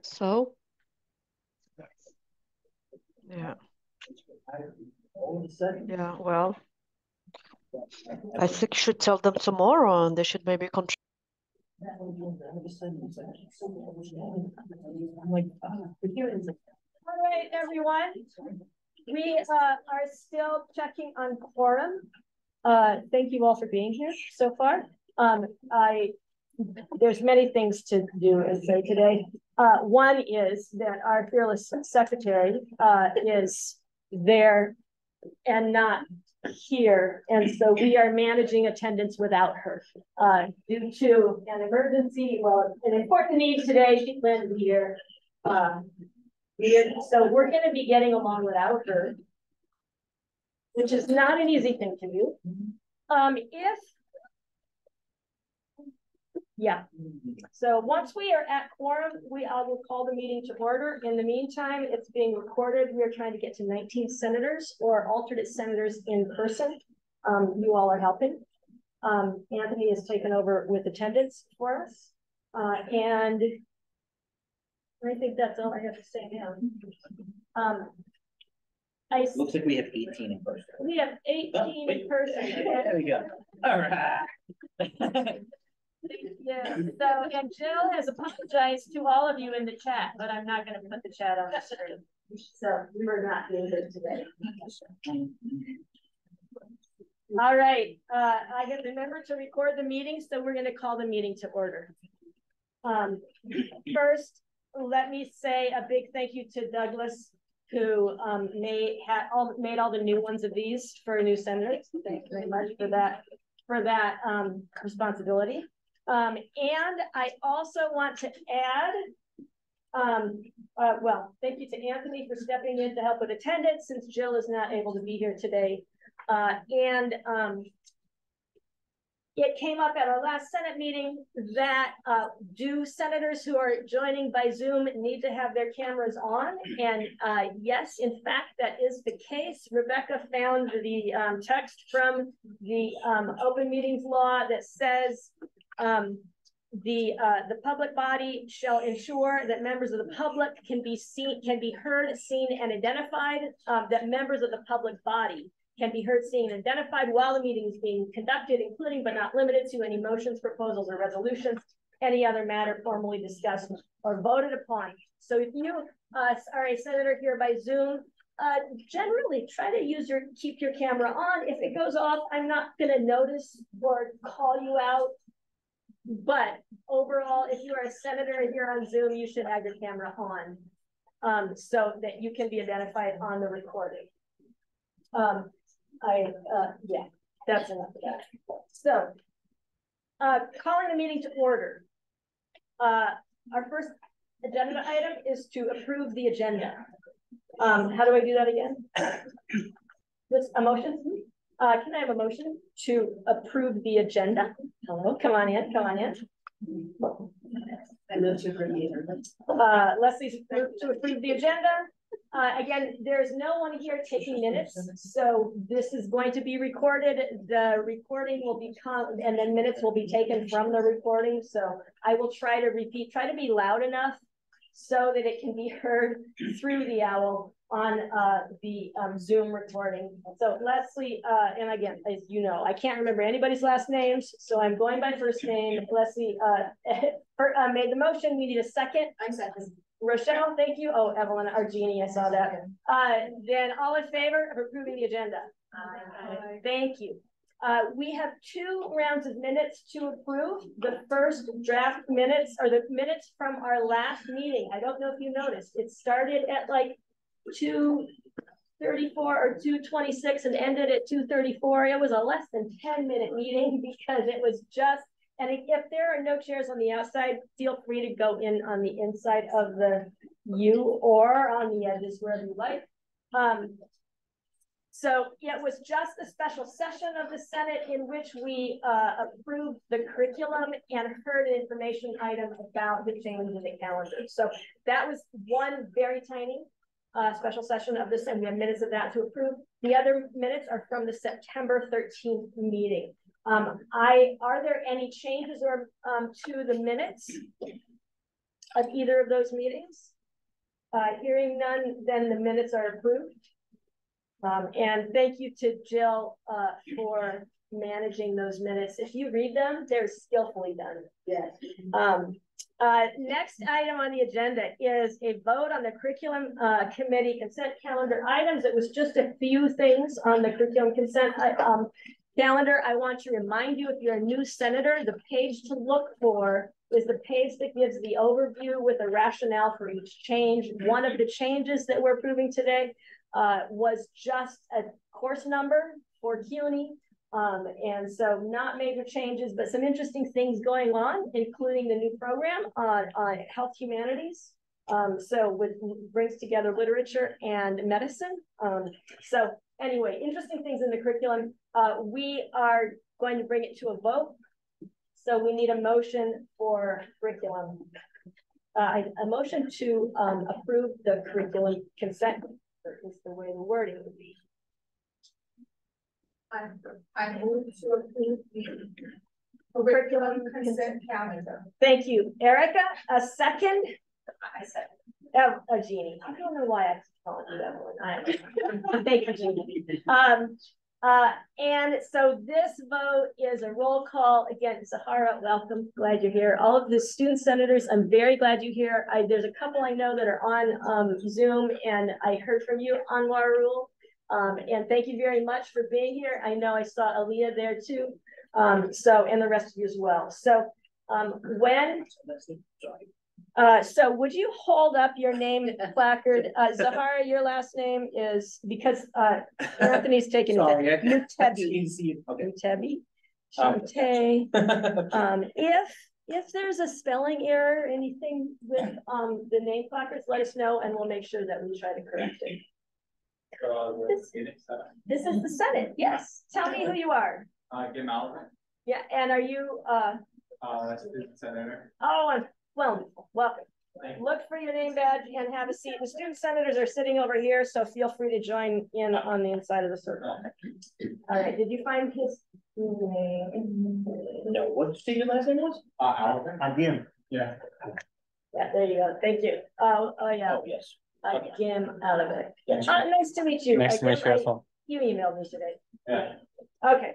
So, yeah. Yeah, well, I think you should tell them tomorrow and they should maybe control. All right, everyone. We are still checking on quorum. Thank you all for being here so far. There's many things to do and say today. One is that our fearless secretary is there and not here, and so we are managing attendance without her due to an emergency. Well, an important need today. She couldn't be here. So we're going to be getting along without her, which is not an easy thing to do. So once we are at quorum, I will call the meeting to order. In the meantime, it's being recorded. We are trying to get to 19 senators or alternate senators in person. You all are helping. Anthony has taken over with attendance for us. And I think that's all I have to say now. Looks like we have 18 in person. We have 18 in person. There we go. All right. Yeah. So, and Jill has apologized to all of you in the chat, but I'm not going to put the chat on the screen. So we're not doing this today. All right. I have remembered to record the meeting, so we're going to call the meeting to order. First, let me say a big thank you to Douglas, who made all the new ones of these for new senators. Thank you very much for that responsibility. And I also want to add, thank you to Anthony for stepping in to help with attendance since Jill is not able to be here today. It came up at our last Senate meeting that do senators who are joining by Zoom need to have their cameras on? And yes, in fact, that is the case. Rebecca found the text from the open meetings law that says the public body shall ensure that members of the public can be heard, seen, and identified, that members of the public body can be heard, seen, and identified while the meeting is being conducted, including but not limited to any motions, proposals, or resolutions, any other matter formally discussed or voted upon. So if you are a senator here by Zoom, generally try to keep your camera on. If it goes off, I'm not going to notice or call you out. But overall, if you are a senator and you're on Zoom, you should have your camera on so that you can be identified on the recording. Yeah, that's enough of that. So, calling the meeting to order. Our first agenda item is to approve the agenda. How do I do that again? With a motion? Can I have a motion to approve the agenda? Hello, come on in, come on in. I know to approve the agenda. Leslie's to approve the agenda. Again, there's no one here taking minutes, so this is going to be recorded. The recording will become, and then minutes will be taken from the recording. So I will try to be loud enough so that it can be heard through the owl on the Zoom recording. So Leslie, and again, as you know, I can't remember anybody's last names, so I'm going by first name. Leslie made the motion. We need a second. I second. Rochelle, thank you. Oh, Evelyn Argini, I saw that. Then all in favor of approving the agenda? Aye. Thank you. We have 2 rounds of minutes to approve. The first draft minutes are the minutes from our last meeting. I don't know if you noticed. It started at like 2:34 or 2:26 and ended at 2:34. It was a less than 10-minute meeting because it was just. And if there are no chairs on the outside, feel free to go in on the inside of the U or on the edges, wherever you like. So it was just a special session of the Senate in which we approved the curriculum and heard an information item about the change in the calendar. So that was one very tiny special session of this, and we have minutes of that to approve. The other minutes are from the September 13th meeting. Are there any changes or to the minutes? of either of those meetings? Hearing none, then the minutes are approved. And thank you to Jill for managing those minutes. If you read them, they're skillfully done. Yes. Next item on the agenda is a vote on the curriculum committee consent calendar items. It was just a few things on the curriculum consent calendar. I want to remind you, if you're a new senator, the page to look for is the page that gives the overview with a rationale for each change. One of the changes that we're approving today was just a course number for CUNY. And so not major changes, but some interesting things going on, including the new program on health humanities. So brings together literature and medicine. So anyway, interesting things in the curriculum. We are going to bring it to a vote. So we need a motion for curriculum. A motion to approve the curriculum consent is the way the wording would be. I move to approve the curriculum consent calendar. Thank you, Erica. A second? I second. Oh, Jeannie. I don't know why I keep calling you that one. Thank you, Jeannie. And so this vote is a roll call. Again, Zahara, welcome. Glad you're here. All of the student senators, I'm very glad you're here. There's a couple I know that are on Zoom, and I heard from you, Anwar Rule. And thank you very much for being here. I know I saw Aaliyah there too. And the rest of you as well. So so would you hold up your name placard? Zahara, your last name is, because Anthony's taking it. Mutebi. Shante. If there's a spelling error or anything with the name placards, let us know and we'll make sure that we try to correct it. This is the Senate, yes. Tell me who you are. Jim Alvin. Yeah, and are you Student senator. Oh, well, welcome. Look for your name badge and have a seat. The student senators are sitting over here, so feel free to join in on the inside of the circle. All right, did you find his name? No, what did you say your last name was? Alvin. Again. Yeah. Yeah, there you go. Thank you. Oh yeah. Oh, yes. Jim Alvin. Yes. Nice to meet you. Nice to meet you. You emailed me today. Yeah. Okay.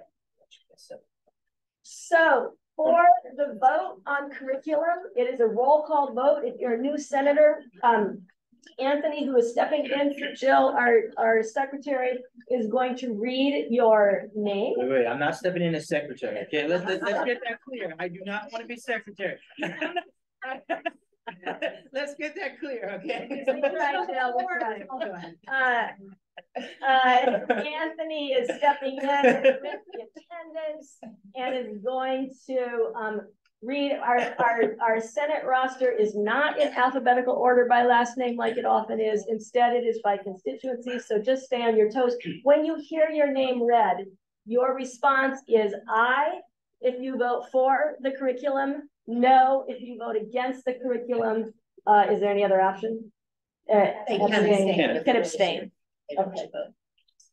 So for the vote on curriculum, it is a roll call vote. If you're a new senator, Anthony, who is stepping in for Jill, our secretary, is going to read your name. Wait, I'm not stepping in as secretary. Okay, let's get that clear. I do not want to be secretary. Let's get that clear, okay? Anthony is stepping in with the attendance and is going to read our Senate roster. Is not in alphabetical order by last name like it often is. Instead, it is by constituency. So just stay on your toes. When you hear your name read, your response is aye if you vote for the curriculum, no if you vote against the curriculum. Is there any other option? You can abstain. Okay.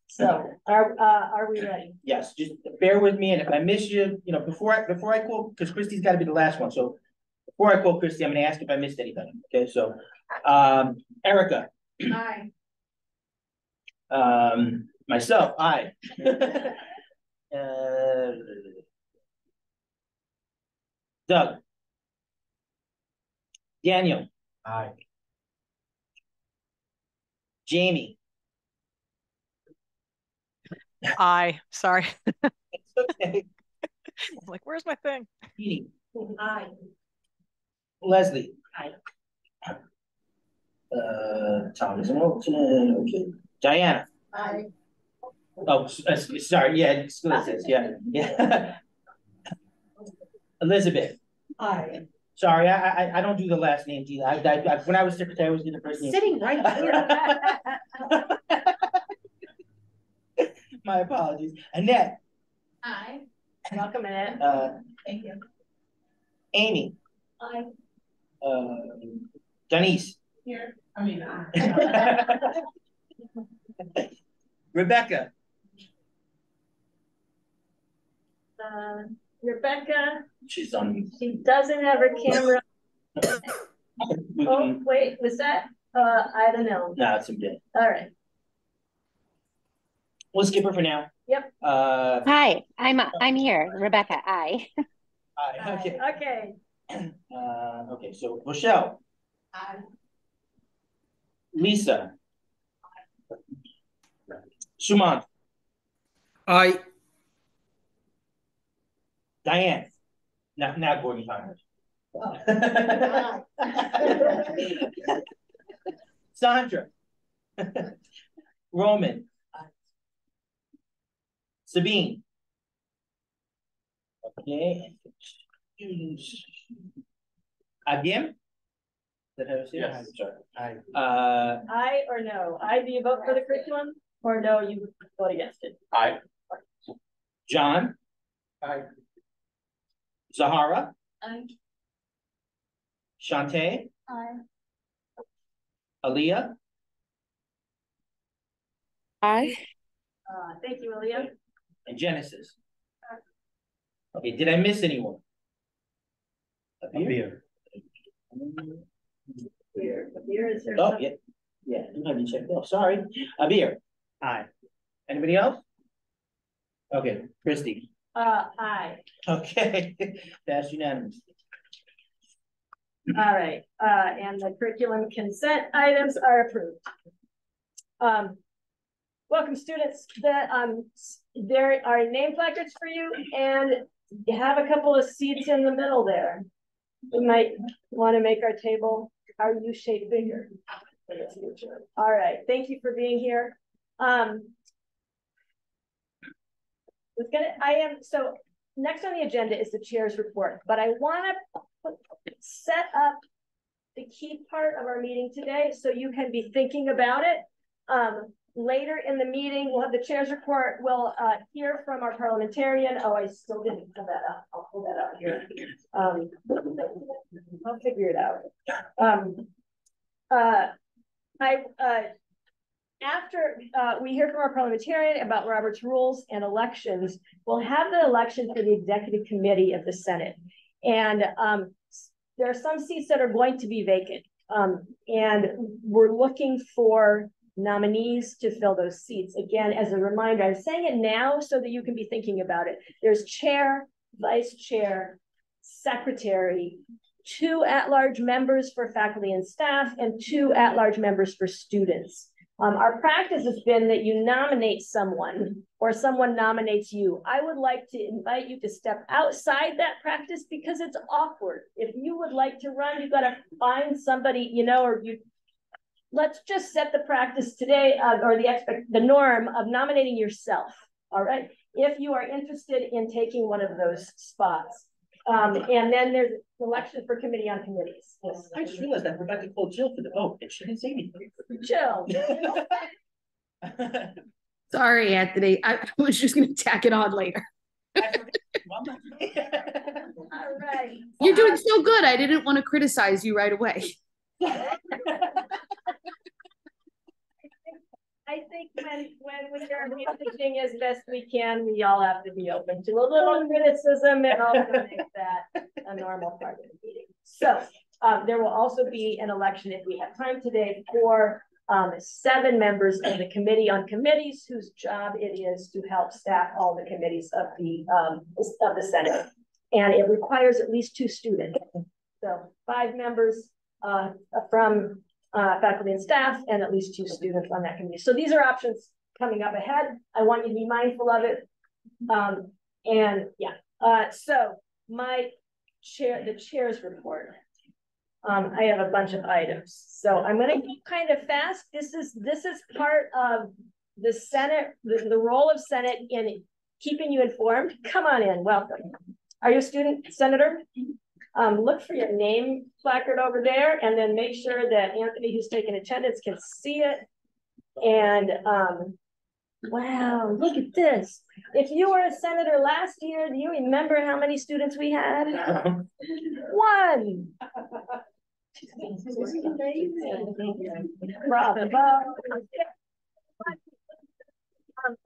So are we ready? Yes, just bear with me, and if I miss you, before I call, because Christy's got to be the last one. So before I call Christy, I'm going to ask if I missed anything. Okay, so Erica. Aye. Myself, aye. Doug. Daniel. Aye. Jamie. Aye. Sorry. Okay. I'm like, where's my thing? Edie. Aye. Leslie. Aye. Tom is an alternate. Okay. Diana. Aye. Oh, sorry. Yeah, explicit. Yeah. Elizabeth. Aye. Sorry, I don't do the last names either. When I was secretary, I was doing the first name. Sitting right here. My apologies. Annette. Aye. Welcome, Annette. Thank you. Amy. Aye. Janice. Here. I mean, aye. Rebecca. Rebecca, She's on. she doesn't have her camera. We Oh, can, wait, was that, I don't know. no, it's a bit. All right. We'll skip her for now. Yep. Hi, I'm here, Rebecca. I. Okay. Okay. Okay, so Rochelle, Lisa, Sumant, Aye. Diane. Now Gordon Connors. Sandra. Roman. Sabine. Okay. Agim? Is that how you say it? Yes. Sorry. Aye. Aye or no? Aye, do you vote for the curriculum? Or no, you vote against it? Aye. John, Aye. Zahara, Aye. Shantae, Aye. Aaliyah, Aye. Thank you, Aaliyah. and Genesis. Okay, did I miss anyone? Abir. Here is there Oh, some- yeah, yeah, you haven't checked off, sorry. Abir, Aye. anybody else? Okay, Christie, Aye. okay, that's unanimous. All right, and the curriculum consent items are approved. Welcome, students. There are name placards for you, and you have a couple of seats in the middle there. We might want to make our table our U-shaped bigger in the future. All right, thank you for being here. So next on the agenda is the chair's report, but I want to set up the key part of our meeting today so you can be thinking about it. Later in the meeting, we'll have the chair's report. We'll hear from our parliamentarian. Oh, I still didn't pull that up. I'll pull that up here. I'll figure it out. After we hear from our parliamentarian about Robert's rules and elections, we'll have the election for the executive committee of the Senate. And there are some seats that are going to be vacant. And we're looking for nominees to fill those seats. Again, as a reminder, I'm saying it now so that you can be thinking about it. There's chair, vice chair, secretary, 2 at-large members for faculty and staff, and 2 at-large members for students. Our practice has been that you nominate someone or someone nominates you. I would like to invite you to step outside that practice because it's awkward. If you would like to run, you've got to find somebody, let's just set the practice today or the norm of nominating yourself. All right. If you are interested in taking one of those spots. And then there's election for committee on committees. Yes. I just realized that Rebecca called Jill for the vote and she didn't say anything. Jill. Sorry, Anthony. I was just going to tack it on later. All right. You're doing so good. I didn't want to criticize you right away. I think when we are managing as best we can, we all have to be open to a little criticism and also make that a normal part of the meeting. So there will also be an election if we have time today for 7 members of the committee on committees whose job it is to help staff all the committees of the Senate. And it requires at least 2 students. So 5 members from faculty and staff, and at least 2 students on that committee. So these are options coming up ahead. I want you to be mindful of it. So the chair's report. I have a bunch of items. So I'm going to go kind of fast. This is part of the Senate, the role of Senate in keeping you informed. Come on in, welcome. Are you a student, Senator? Look for your name placard over there and then make sure that Anthony, who's taking attendance, can see it. And wow, look at this. If you were a senator last year, do you remember how many students we had? 1. Bravo.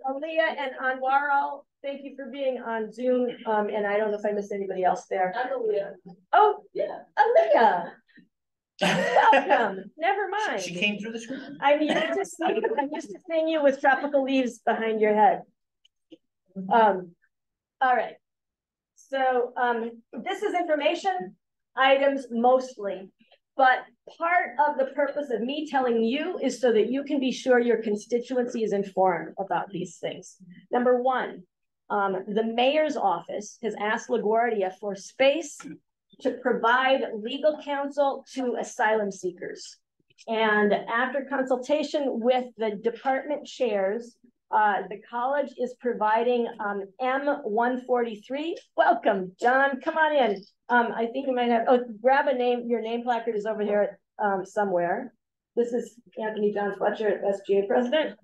Aaliyah and Anwaro, thank you for being on Zoom. And I don't know if I missed anybody else there. I'm Aaliyah. Oh, yeah, Aaliyah. Welcome. Never mind. She came through the screen. I'm used to seeing you with tropical leaves behind your head. All right. So this is information items mostly, but part of the purpose of me telling you is so that you can be sure your constituency is informed about these things. Number one, the mayor's office has asked LaGuardia for space to provide legal counsel to asylum seekers. And after consultation with the department chairs, the college is providing M143. Welcome, John. Come on in. I think you might have, grab a name. Your name placard is over here somewhere. This is Anthony John Fletcher, SGA president.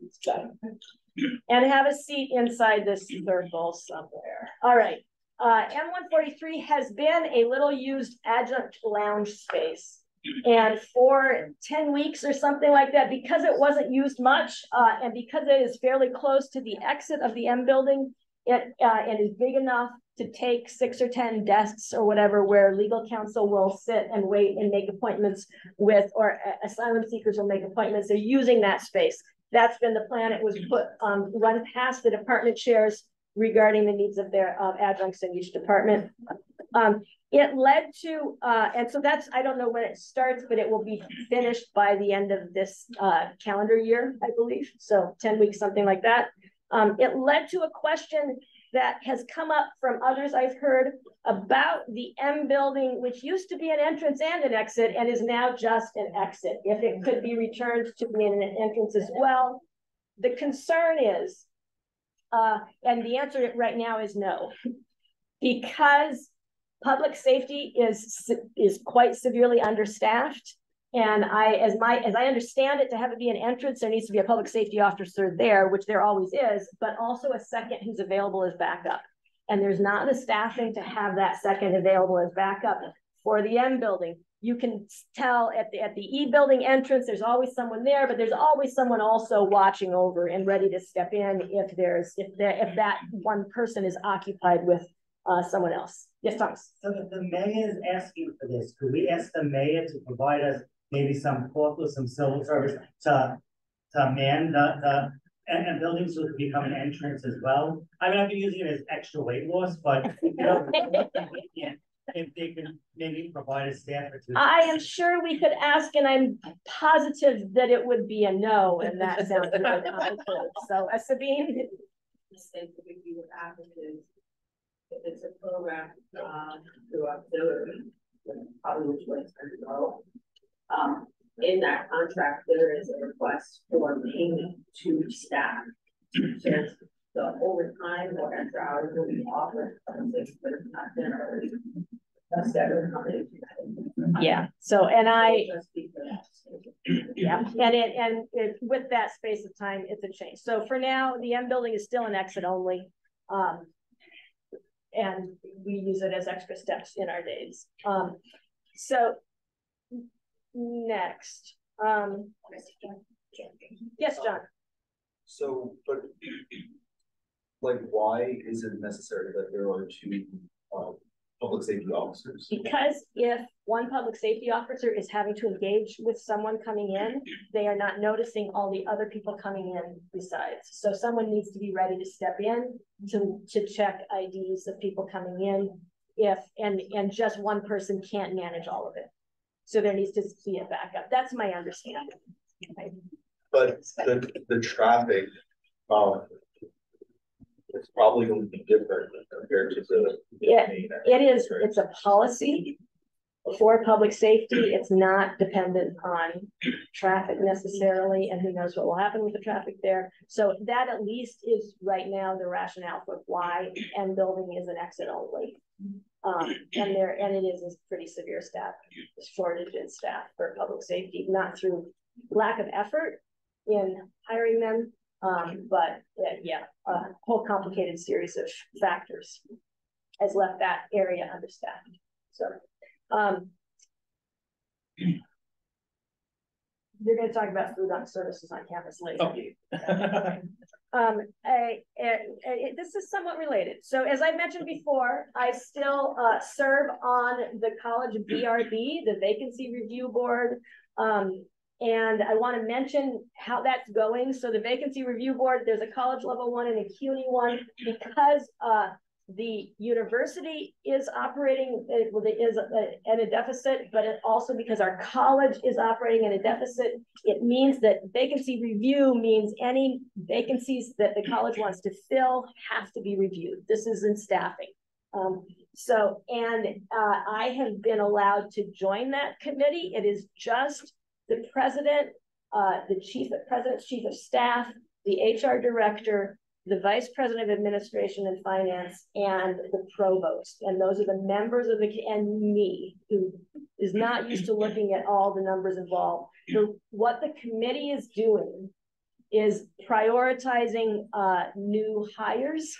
And have a seat inside this circle somewhere. All right. M143 has been a little used adjunct lounge space. And for 10 weeks or something like that, because it wasn't used much, and because it is fairly close to the exit of the M building, it is big enough to take 6 or 10 desks or whatever, where legal counsel will sit and wait and make appointments with, or asylum seekers will make appointments. They're using that space. That's been the plan. It was put run past the department chairs regarding the needs of their adjuncts in each department. It led to, and so that's, I don't know when it starts, but it will be finished by the end of this calendar year, I believe. So 10 weeks, something like that. It led to a question that has come up from others I've heard about the M building, which used to be an entrance and an exit and is now just an exit. If it could be returned to being an entrance as well. The concern is, and the answer right now is no, because public safety is quite severely understaffed. And as I understand it, to have it be an entrance, there needs to be a public safety officer there, which there always is, but also a second who's available as backup. And there's not the staffing to have that second available as backup for the M building. You can tell at the E building entrance, there's always someone there, but there's always someone also watching over and ready to step in if that one person is occupied with someone else. Yes, Thomas. So the mayor is asking for this. Could we ask the mayor to provide us maybe some forklift, some civil service to man the buildings so it could become an entrance as well? I mean, I've been using it as extra weight loss, but you know, yeah, if they could maybe provide a staff or two. I am sure we could ask, and I'm positive that it would be a no, and that sounds really complicated. So, Sabine. If it's a program through auxiliary, probably which way it's going to go. In that contract, there is a request for payment to staff. So the overtime or extra hours will be offered, but it's not generally. That's the accommodation. Yeah. So, and yeah, and it with that space of time, it's a change. So for now, the M building is still an exit only. And we use it as extra steps in our days. So next, yes, John. So, but like, why is it necessary that there are two public safety officers? Because if one public safety officer is having to engage with someone coming in, they are not noticing all the other people coming in besides. So someone needs to be ready to step in to check IDs of people coming in, and just one person can't manage all of it. So there needs to be a backup. That's my understanding. Okay. But the traffic, it's probably going to be different compared to the it is. It's a policy for public safety. It's not dependent on traffic necessarily, and who knows what will happen with the traffic there. So that at least is right now the rationale for why M building is an exit only. And it is a pretty severe staff shortage in staff for public safety, not through lack of effort in hiring them, but a whole complicated series of factors has left that area understaffed. So you're going to talk about food on services on campus later. Okay. This is somewhat related. So as I mentioned before, I still serve on the college VRB, the Vacancy Review Board. And I want to mention how that's going. So the Vacancy Review Board, there's a college level one and a CUNY one, because the university is operating at a deficit, but it also because our college is operating at a deficit, it means that vacancy review means any vacancies that the college wants to fill have to be reviewed. This is in staffing. I have been allowed to join that committee. It is just the president, the president's chief of staff, the HR director, the vice president of administration and finance, and the provost. And those are the members of and me, who is not used to looking at all the numbers involved. So what the committee is doing is prioritizing new hires,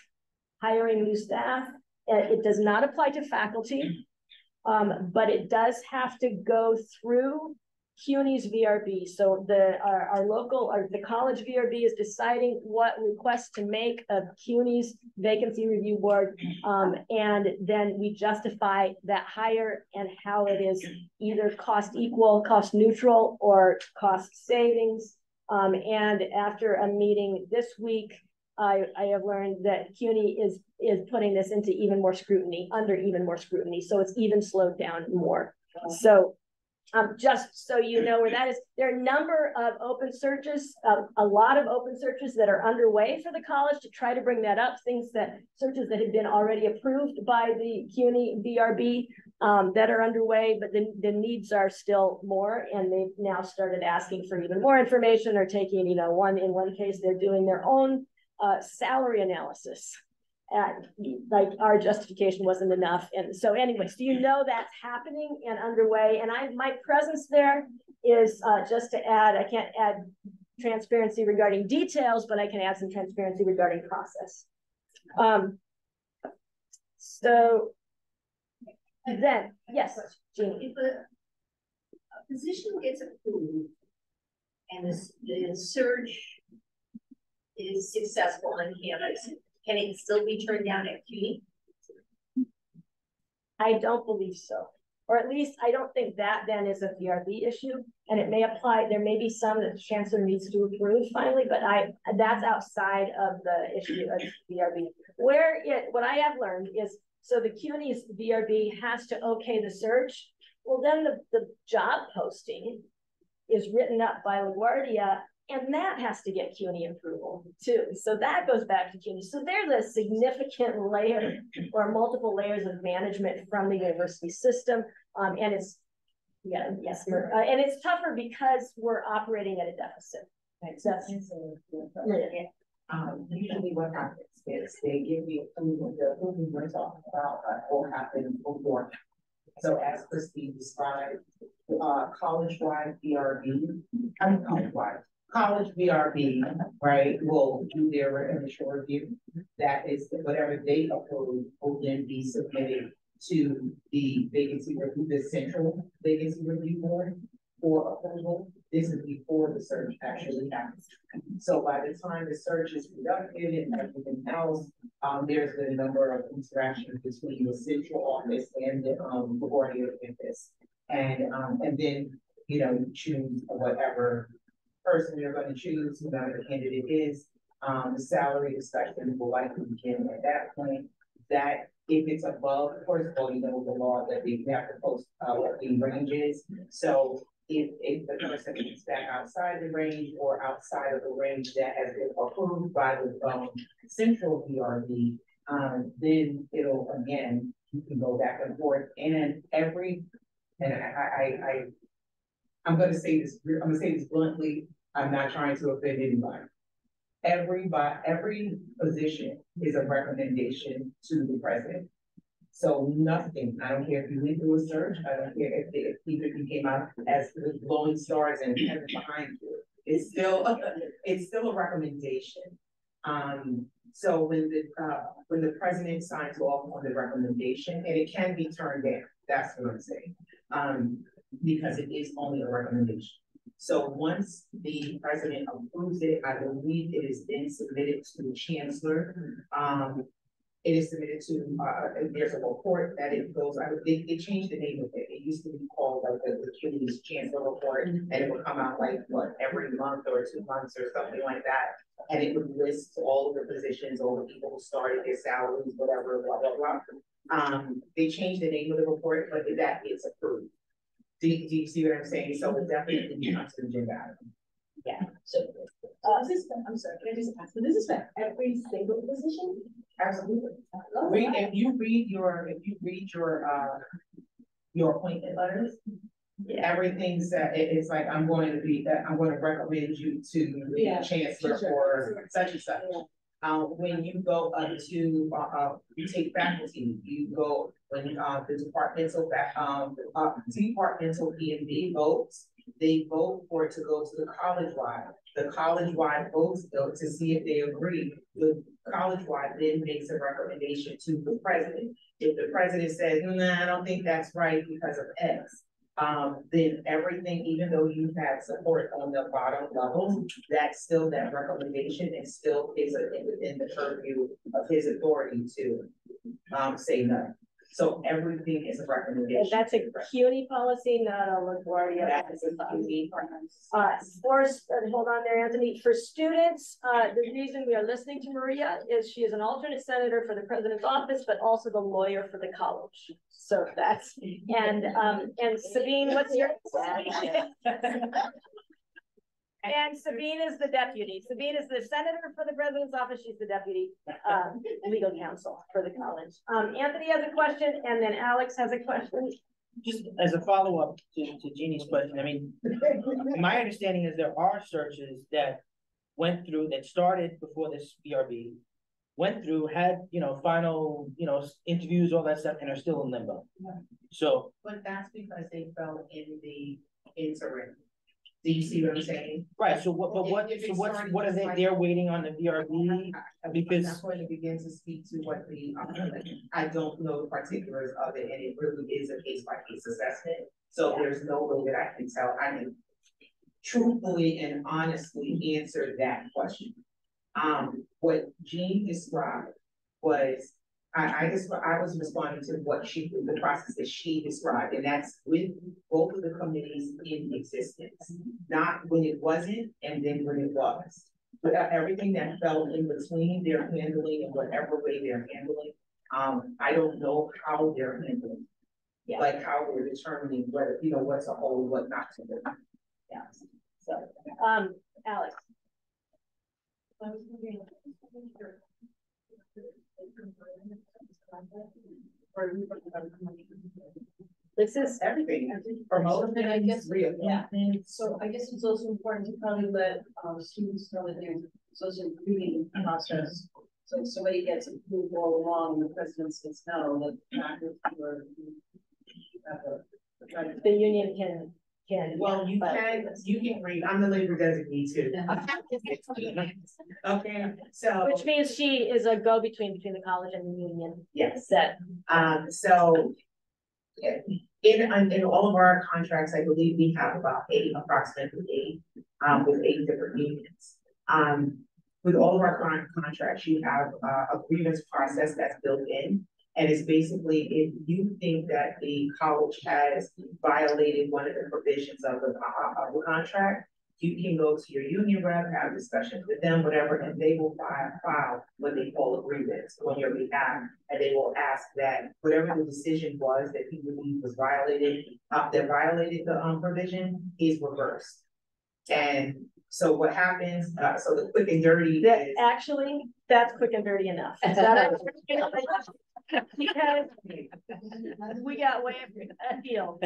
hiring new staff. It does not apply to faculty, but it does have to go through CUNY's VRB. So the college VRB is deciding what requests to make of CUNY's vacancy review board, and then we justify that hire and how it is either cost equal, cost neutral, or cost savings. And after a meeting this week, I have learned that CUNY is putting this into even more scrutiny, under even more scrutiny. So it's even slowed down more. So just so you know where that is, there are a number of open searches, a lot of open searches that are underway for the college to try to bring that up, searches that have been already approved by the CUNY VRB that are underway, but the needs are still more, and they've now started asking for even more information, or taking, in one case, they're doing their own salary analysis. Like our justification wasn't enough. And so anyways, do you know that's happening and underway? And my presence there is just to add, I can't add transparency regarding details, but I can add some transparency regarding process. So then, yes, Jeannie. If a position gets approved and the search is successful on campus, can it still be turned down at CUNY? I don't believe so. Or at least I don't think that then is a VRB issue. And it may apply, there may be some that the chancellor needs to approve finally, but that's outside of the issue of VRB. What I have learned is, so the CUNY's VRB has to okay the search. Well, then the job posting is written up by LaGuardia, and that has to get CUNY approval too. So that goes back to CUNY. So there's a significant layer or multiple layers of management from the university system. And it's, and it's tougher because we're operating at a deficit. Right? So that's, usually what happens is they give you the approval we're talking about will happen before. So as Christine described, college-wide VRB, college VRB, right, will do their initial review. That is whatever they approve will then be submitted to the vacancy review, the central vacancy review board for approval. This is before the search actually happens. So by the time the search is conducted and everything else, there's a number of interactions between the central office and the LaGuardia campus. And then, you choose whatever person you're going to choose, whoever the candidate is. The salary discussion will likely begin at that point. That if it's above, first of all, the law that they have to post what the range is. So if the person is back outside the range or outside of the range that has been approved by the central VRB, then it'll, again, you can go back and forth. And I'm going to say this bluntly. I'm not trying to offend anybody. Every position is a recommendation to the president. So nothing, I don't care if you went through a search, I don't care if even if you came out as glowing stars and heaven behind you, it's still a recommendation. So when the president signs off on the recommendation, and it can be turned down, that's what I'm saying, because it is only a recommendation. So once the president approves it, I believe it is then submitted to the chancellor. It is submitted to, there's a report that it goes, they changed the name of it. It used to be called like the CUNY's chancellor report, and it would come out like, what, every month or 2 months or something like that. And it would list all of the positions, all the people who started, their salaries, whatever, blah, blah, blah. They changed the name of the report, but that is approved. Do you see what I'm saying? So it definitely becomes an agenda item. Yeah. So, I'm sorry, can I just ask, this is for every single position? Absolutely. If you read your appointment letters, everything's it's like, I'm going to recommend you to the chancellor for such and such. When you go up to, you take faculty, you go, when, the departmental P&D votes, they vote for it to go to the college-wide. The college-wide votes though to see if they agree. The college-wide then makes a recommendation to the president. If the president says, nah, I don't think that's right because of X, then everything, even though you had support on the bottom levels, that's still that recommendation and still is within the purview of his authority to say no. So everything is a recommendation. And that's a CUNY policy, not a LaGuardia. That is a CUNY hold on there, Anthony. For students, the reason we are listening to Maria is she is an alternate senator for the president's office, but also the lawyer for the college. So that's, and Sabine, what's your? And Sabine is the deputy. Sabine is the senator for the president's office. She's the deputy legal counsel for the college. Anthony has a question, and then Alex has a question. Just as a follow-up to Jeannie's question, I mean, my understanding is there are searches that went through, that started before this BRB, went through, had, final, interviews, all that stuff, and are still in limbo. So. But that's because they fell in the interim. Do you see what I'm saying? Right. So what are they? They're waiting on the BRB because I'm not going to begin to speak to what the I don't know the particulars of it, and it really is a case by case assessment. So there's no way that I can tell. I can truthfully and honestly answer that question. What Jean described was. I was responding to the process that she described, and that's with both of the committees in existence, not when it wasn't, and then when it was. But everything that fell in between, they're handling in whatever way they're handling. I don't know how they're handling, like how they're determining whether, what to hold, what not to do. Yeah. So, Alex. This is everything. Promotion, and I guess, So I guess it's also important to probably let students know that there's also a recruiting process. So if somebody gets approved all along, the president says no, the union can. Well, you can read. I'm the labor designee too. Okay, so which means she is a go-between between the college and the union. Yes. That. So in all of our contracts, I believe we have about approximately 8, with 8 different unions. With all of our contracts, you have a grievance process that's built in. And it's basically, if you think that the college has violated one of the provisions of the contract, you can go to your union rep, have discussions with them, whatever, and they will file what they call a grievance on your behalf. And they will ask that whatever the decision was that you believe was violated, that violated the provision is reversed. And so what happens, so the quick and dirty is... Actually, that's quick and dirty enough. That because we got way afield.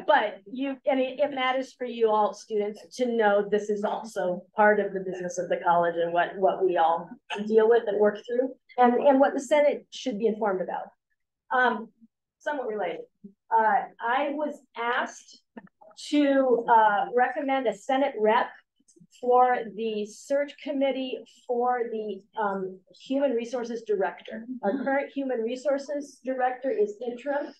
But it matters for you all students to know this is also part of the business of the college and what we all deal with and work through, and what the Senate should be informed about. Somewhat related. I was asked to recommend a Senate rep for the search committee for the human resources director. Our current human resources director is interim,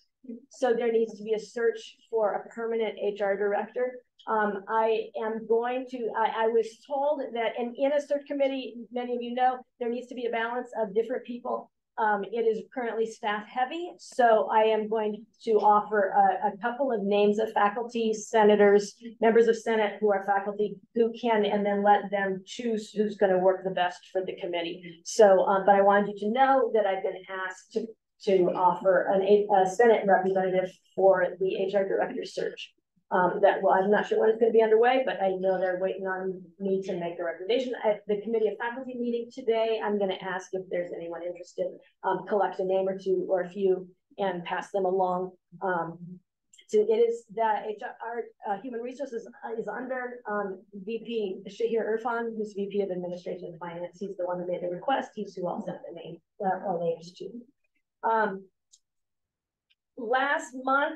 so there needs to be a search for a permanent HR director. I am going to, I was told that in a search committee, many of you know, there needs to be a balance of different people. It is currently staff heavy, so I am going to offer a couple of names of faculty, senators, members of Senate who are faculty who can, and then let them choose who's going to work the best for the committee. So, but I wanted you to know that I've been asked to offer a Senate representative for the HR director search. Well, I'm not sure when it's going to be underway, but I know they're waiting on me to make the recommendation. At the committee of faculty meeting today, I'm going to ask if there's anyone interested, collect a name or two or a few and pass them along. So it is that HR Human Resources is under VP Shahir Irfan, who's VP of Administration and Finance. He's the one who made the request. He's who I'll send the name or names to.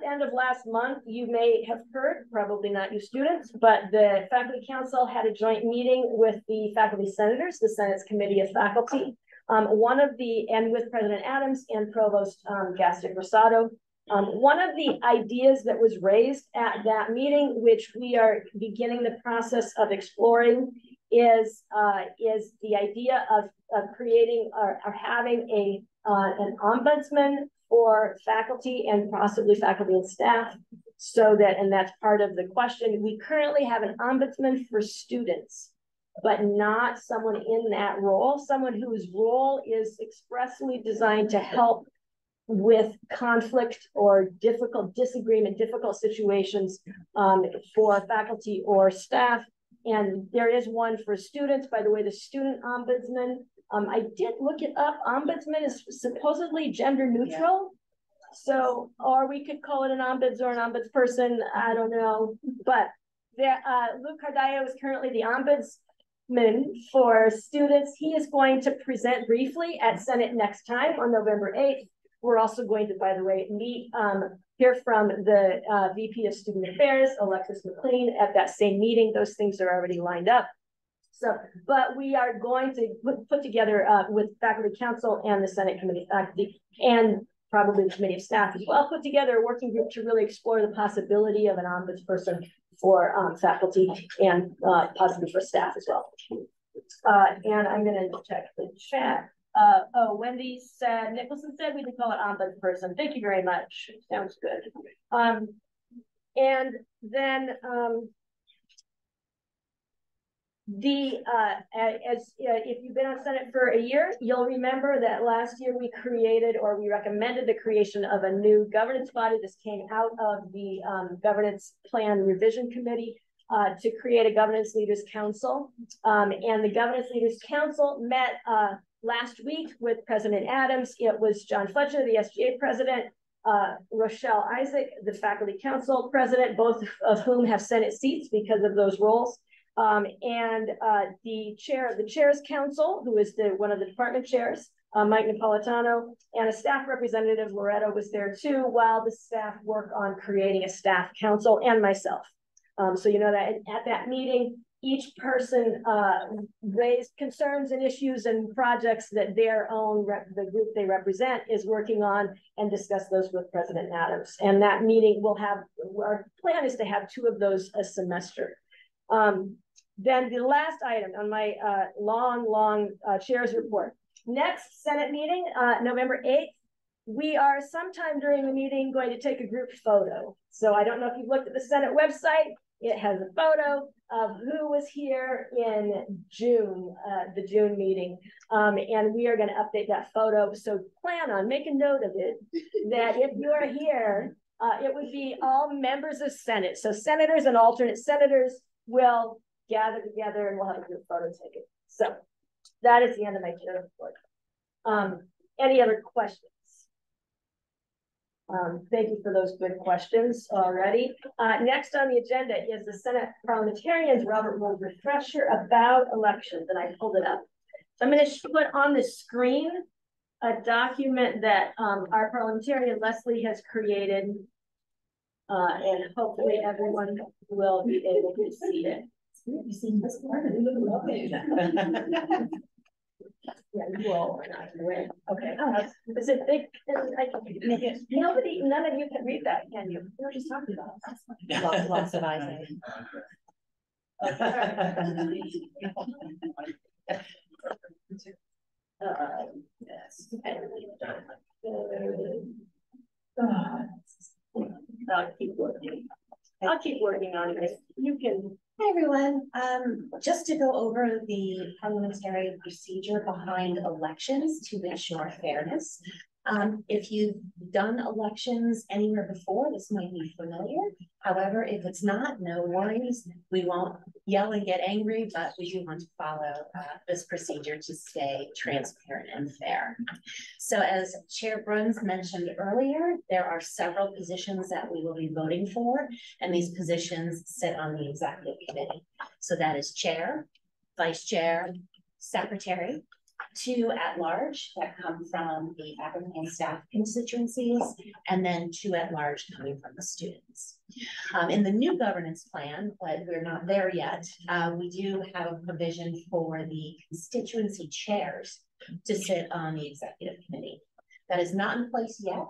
End of last month, you may have heard, probably not you students, but the faculty council had a joint meeting with the faculty senators, the Senate's Committee of Faculty. And with President Adams and Provost Gastic Rosado. One of the ideas that was raised at that meeting, which we are beginning the process of exploring, is the idea of creating or having an ombudsman for faculty and possibly faculty and staff, so that, and that's part of the question, we currently have an ombudsman for students, but not someone in that role, someone whose role is expressly designed to help with conflict or difficult disagreement, difficult situations for faculty or staff. And there is one for students, by the way, the student ombudsman. I did look it up. Ombudsman is supposedly gender neutral. So, or we could call it an ombuds or an ombudsperson. I don't know. But Luke Cardillo is currently the ombudsman for students. He is going to present briefly at Senate next time on November 8th. We're also going to, by the way, hear from the VP of Student Affairs, Alexis McLean, at that same meeting. Those things are already lined up. So, but we are going to put together with faculty council and the Senate Committee of Faculty and probably the Committee of Staff as well, put together a working group to really explore the possibility of an ombudsperson for faculty and possibly for staff as well. And I'm going to check the chat. Wendy said, Nicholson said we can call it ombudsperson. Thank you very much. Sounds good. And then if you've been on Senate for a year, you'll remember that last year we recommended the creation of a new governance body. This came out of the Governance Plan Revision Committee to create a Governance Leaders Council. And the Governance Leaders Council met last week with President Adams. It was John Fletcher, the SGA president, Rochelle Isaac, the faculty council president, both of whom have Senate seats because of those roles. And the chair's council, who is one of the department chairs, Mike Napolitano, and a staff representative, Loretto, was there too, while the staff work on creating a staff council, and myself. So you know that at that meeting, each person raised concerns and issues and projects that the group they represent is working on, and discuss those with President Adams. And that meeting our plan is to have 2 of those a semester. Then the last item on my long chair's report. Next Senate meeting, November 8th, we are sometime during the meeting going to take a group photo. So I don't know if you've looked at the Senate website. It has a photo of who was here in June, the June meeting. And we are going to update that photo. So plan on, make a note of it, that if you are here, it would be all members of Senate. So senators and alternate senators will gather together and we'll have a group photo taken. So that is the end of my chair report. Any other questions? Thank you for those good questions already. Next on the agenda is the Senate Parliamentarians Robert Rules refresher about elections, and I pulled it up. So I'm going to put on the screen a document that our parliamentarian Leslie has created, and hopefully everyone will be able to see it. Yeah, you will or not win. Okay. Is it big? None of you can read that, can you? We were just talking about it. Lots of eyes. Yes. I'll keep working. I'll keep working on it. You can. Hi, everyone. Just to go over the parliamentary procedure behind elections to ensure fairness. If you've done elections anywhere before, this might be familiar. However, if it's not, no worries. We won't yell and get angry, but we do want to follow this procedure to stay transparent and fair. So as Chair Bruns mentioned earlier, there are several positions that we will be voting for, and these positions sit on the executive committee. So that is chair, vice chair, secretary, 2 at-large that come from the faculty and staff constituencies, and then 2 at-large coming from the students. In the new governance plan, but we're not there yet, we do have a provision for the constituency chairs to sit on the executive committee. That is not in place yet,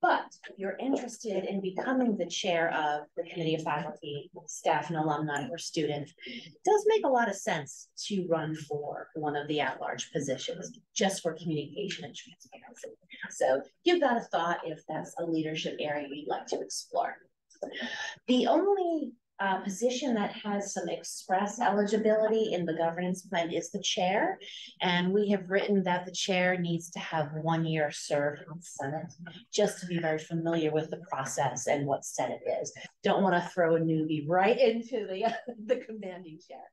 but if you're interested in becoming the chair of the committee of faculty, staff, and alumni or student, it does make a lot of sense to run for one of the at-large positions just for communication and transparency. So give that a thought if that's a leadership area you'd like to explore. The only position that has some express eligibility in the governance plan is the chair. And we have written that the chair needs to have 1 year served on Senate, just to be very familiar with the process and what Senate is. Don't want to throw a newbie right into the commanding chair.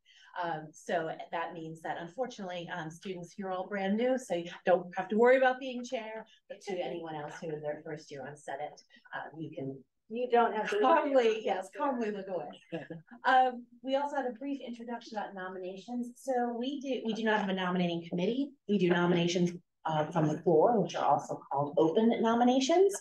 So that means that unfortunately, students, you're all brand new, so you don't have to worry about being chair, but to anyone else who is their first year on Senate, you don't have to calmly look away. We also had a brief introduction about nominations. So we do not have a nominating committee. We do nominations from the floor, which are also called open nominations,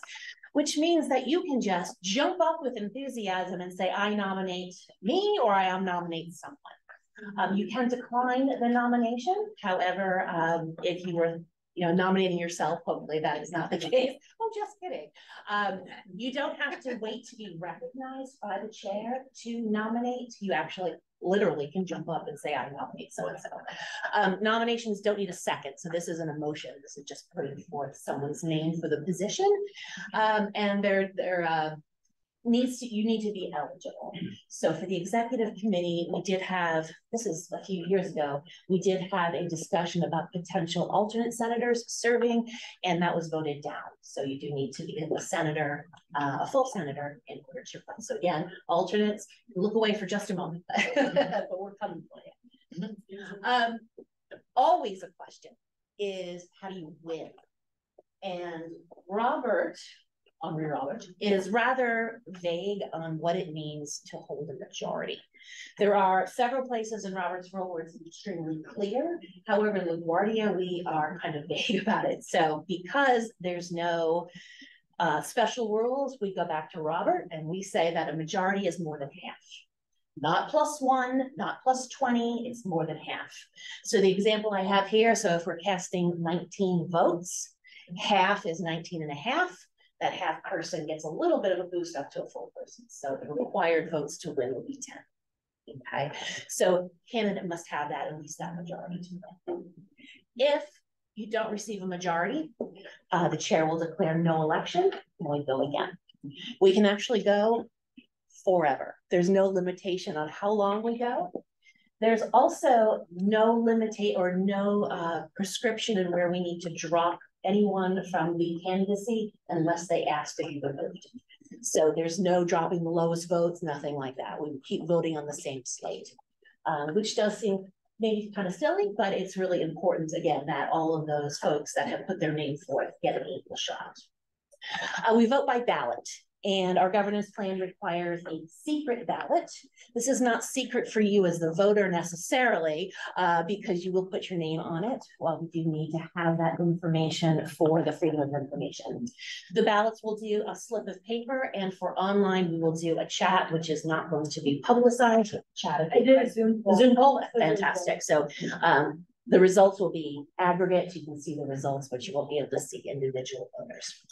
which means that you can just jump up with enthusiasm and say, I nominate me, or I nominate someone. You can decline the nomination. However, if you were nominating yourself, hopefully that is not the case. Oh, just kidding. You don't have to wait to be recognized by the chair to nominate. You actually literally can jump up and say, I nominate so-and-so. Nominations don't need a second, so this isn't a motion. This is just putting forth someone's name for the position. And you need to be eligible. So for the executive committee, we did have, this is a few years ago, we did have a discussion about potential alternate senators serving, and that was voted down. So you do need to be a senator, a full senator in order to run. So again, alternates, look away for just a moment, but we're coming for you. Always a question is, how do you win? And Robert is rather vague on what it means to hold a majority. There are several places in Robert's rule where it's extremely clear. However, in LaGuardia, we are kind of vague about it. So because there's no special rules, we go back to Robert and we say that a majority is more than half. Not +1, not +20, it's more than half. So the example I have here, so if we're casting 19 votes, half is 19 and a half. That half person gets a little bit of a boost up to a full person. So the required votes to win will be 10. Okay, so candidate must have that, at least that majority to win. If you don't receive a majority, the chair will declare no election and we go again. We can actually go forever. There's no limitation on how long we go. There's also no limitation or no prescription in where we need to drop anyone from the candidacy unless they ask to be removed. So there's no dropping the lowest votes, nothing like that. We keep voting on the same slate, which does seem maybe kind of silly, but it's really important, again, that all of those folks that have put their name forth get an equal shot. We vote by ballot. And our governance plan requires a secret ballot. This is not secret for you as the voter necessarily, because you will put your name on it. Well, we do need to have that information for the freedom of information. The ballots will do a slip of paper, and for online, we will do a chat, which is not going to be publicized. Chat. I did a Zoom poll. Zoom poll, fantastic. So The results will be aggregate. You can see the results, but you won't be able to see individual voters.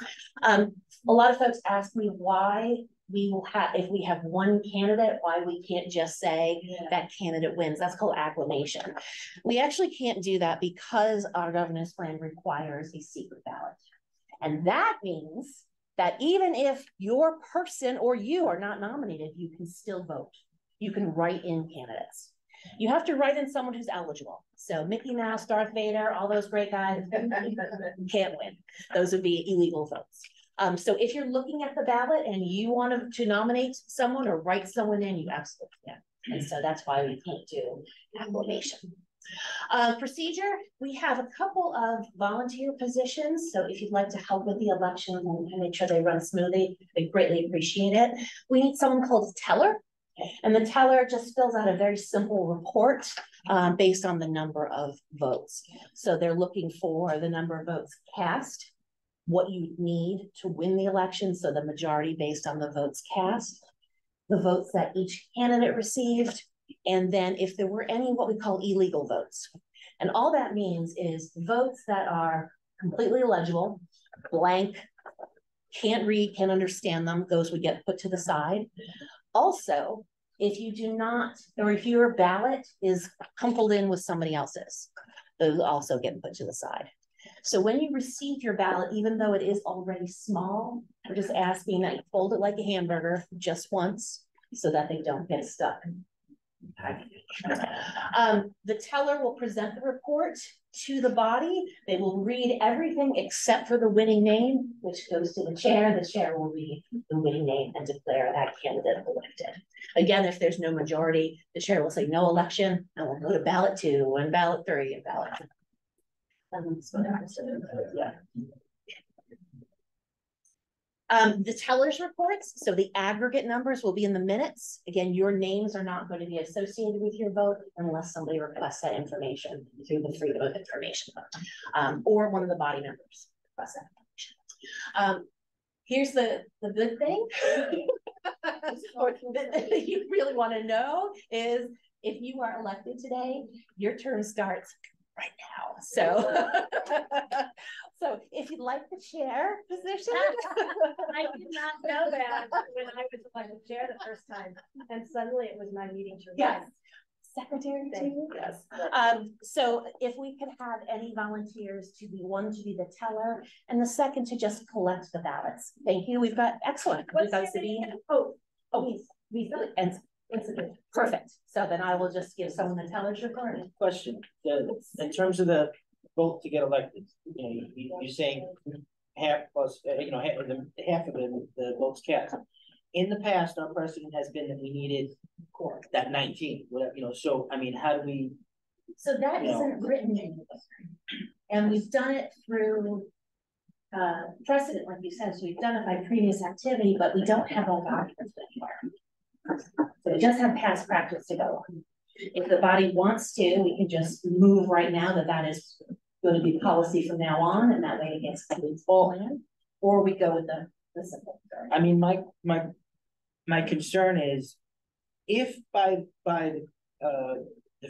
A lot of folks ask me why we will have, if we have one candidate, why we can't just say that candidate wins. That's called acclamation. We actually can't do that because our governance plan requires a secret ballot. And that means that even if your person or you are not nominated, you can still vote. You can write in candidates. You have to write in someone who's eligible. So Mickey Mouse, Darth Vader, all those great guys can't win. Those would be illegal votes. So if you're looking at the ballot and you want to nominate someone or write someone in, you absolutely can. And so that's why we can't do acclamation. Procedure, we have a couple of volunteer positions. So if you'd like to help with the election and make sure they run smoothly, we greatly appreciate it. We need someone called a teller. And the teller just fills out a very simple report based on the number of votes. So they're looking for the number of votes cast, what you need to win the election, so the majority based on the votes cast, the votes that each candidate received, and then if there were any what we call illegal votes. And all that means is votes that are completely illegible, blank, can't read, can't understand them, those would get put to the side. Also, if you do not, or if your ballot is coupled in with somebody else's, those also get put to the side. So when you receive your ballot, even though it is already small, we're just asking that you fold it like a hamburger just once so that they don't get stuck. Okay. The teller will present the report to the body. They will read everything except for the winning name, which goes to the chair. The chair will read the winning name and declare that candidate elected. Again, if there's no majority, the chair will say no election, and we'll go to ballot 2 and ballot 3 and ballot 4. The teller's reports, so the aggregate numbers will be in the minutes. Again, your names are not going to be associated with your vote unless somebody requests that information through the Freedom of Information or one of the body members requests that information. Here's the good thing, or that you really want to know is if you are elected today, your term starts right now. So, so if you'd like the chair position, I did not know that when I was elected chair the first time, and suddenly it was my meeting to yes, secretary too. Yes. So if we could have any volunteers to be one to be the teller, and the second to just collect the ballots. Thank you. We've got excellent. We've got City. And perfect. So then I will just give someone the teller's report. Question, in terms of the vote to get elected, you know, you're saying half plus, you know, half of the votes cast. In the past, our precedent has been that we needed that 19, whatever, you know, so, I mean, how do we? So that isn't written anywhere. And we've done it through precedent, like you said, so we've done it by previous activity, but we don't have all documents anymore. So we just have past practice to go on. If the body wants to, we can just move right now that is going to be policy from now on, and that way it gets full in, or we go with the simple. I mean, my concern is if by the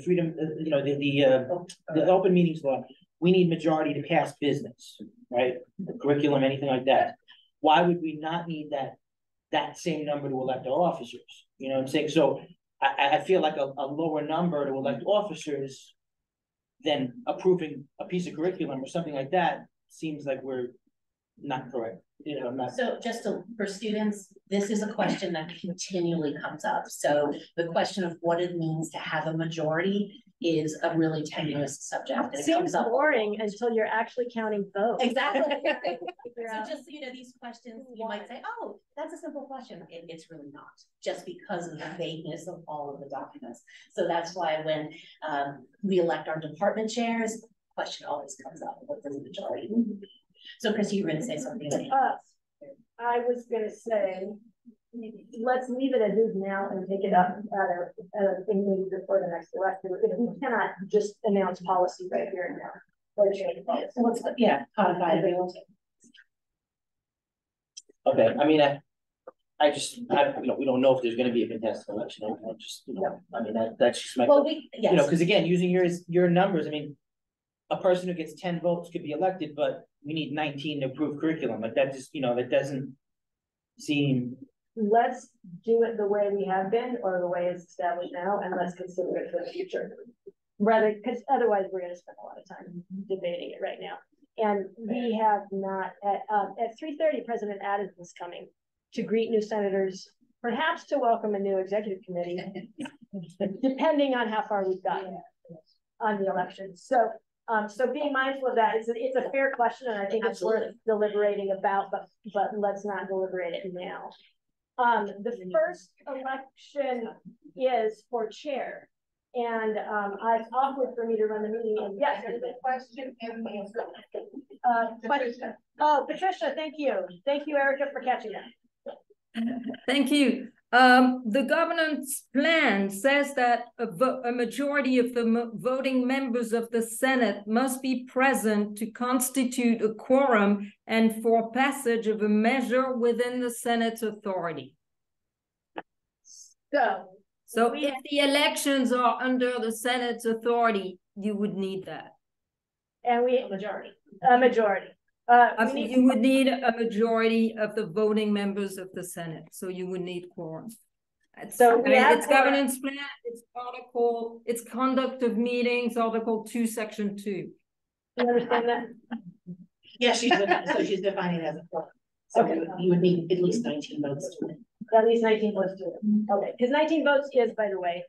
freedom, you know, the open meetings law, we need majority to pass business, right? The curriculum, anything like that. Why would we not need that same number to elect our officers? You know what I'm saying? So I feel like a lower number to elect officers than approving a piece of curriculum or something like that seems like we're not correct. You know, not. So just for students, this is a question that continually comes up. So the question of what it means to have a majority is a really tenuous subject. It seems boring until you're actually counting votes. Exactly. So just, you know, these questions, you might say, oh, that's a simple question. It's really not, just because of the vagueness of all of the documents. So that's why when we elect our department chairs, the question always comes up, what does the majority mean? So Chris, you were going to say something. I was going to say, let's leave it as is now and take it up at a thing maybe before the next election. If we cannot just announce policy right here and now. Or change policy. So let's, codify it. Okay, I mean, I just, you know, we don't know if there's going to be a contested election. I just, you know, I mean, that's just my, you know, because again, using your numbers, I mean, a person who gets 10 votes could be elected, but we need 19 to approve curriculum, like that just, that doesn't seem. Let's do it the way we have been, or the way it's established now, and let's consider it for the future. Rather, because otherwise we're gonna spend a lot of time debating it right now. And we have not, at 3:30, President Adams is coming to greet new senators, perhaps to welcome a new executive committee, depending on how far we've gotten on the election. So, so being mindful of that, it's a fair question, and I think it's worth deliberating about, but let's not deliberate it now. The first election is for chair. And I've offered for me to run the meeting. And yes, there's a question and answer. Question. Oh, Patricia, thank you. Thank you, Erica, for catching that. Thank you. The governance plan says that a majority of the voting members of the Senate must be present to constitute a quorum and for passage of a measure within the Senate's authority. So if the elections are under the Senate's authority, you would need that. And a majority. You would need a majority of the voting members of the Senate. So you would need quorum. It's governance plan, it's conduct of meetings, Article 2, Section 2. You understand that? Yeah, so she's defining it as a quorum. So okay. You would need at least 19 votes to win. At least 19 votes to win. Okay, because 19 votes is, by the way,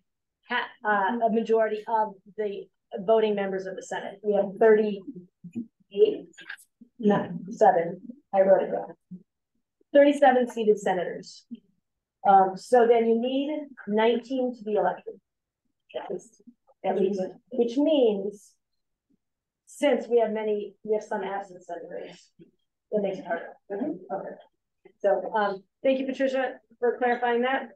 a majority of the voting members of the Senate. We have 38, not 7. I wrote it down. 37 seated senators. So then you need 19 to be elected. At least, which means since we have some absent senators, it makes it harder. Okay. So thank you, Patricia, for clarifying that.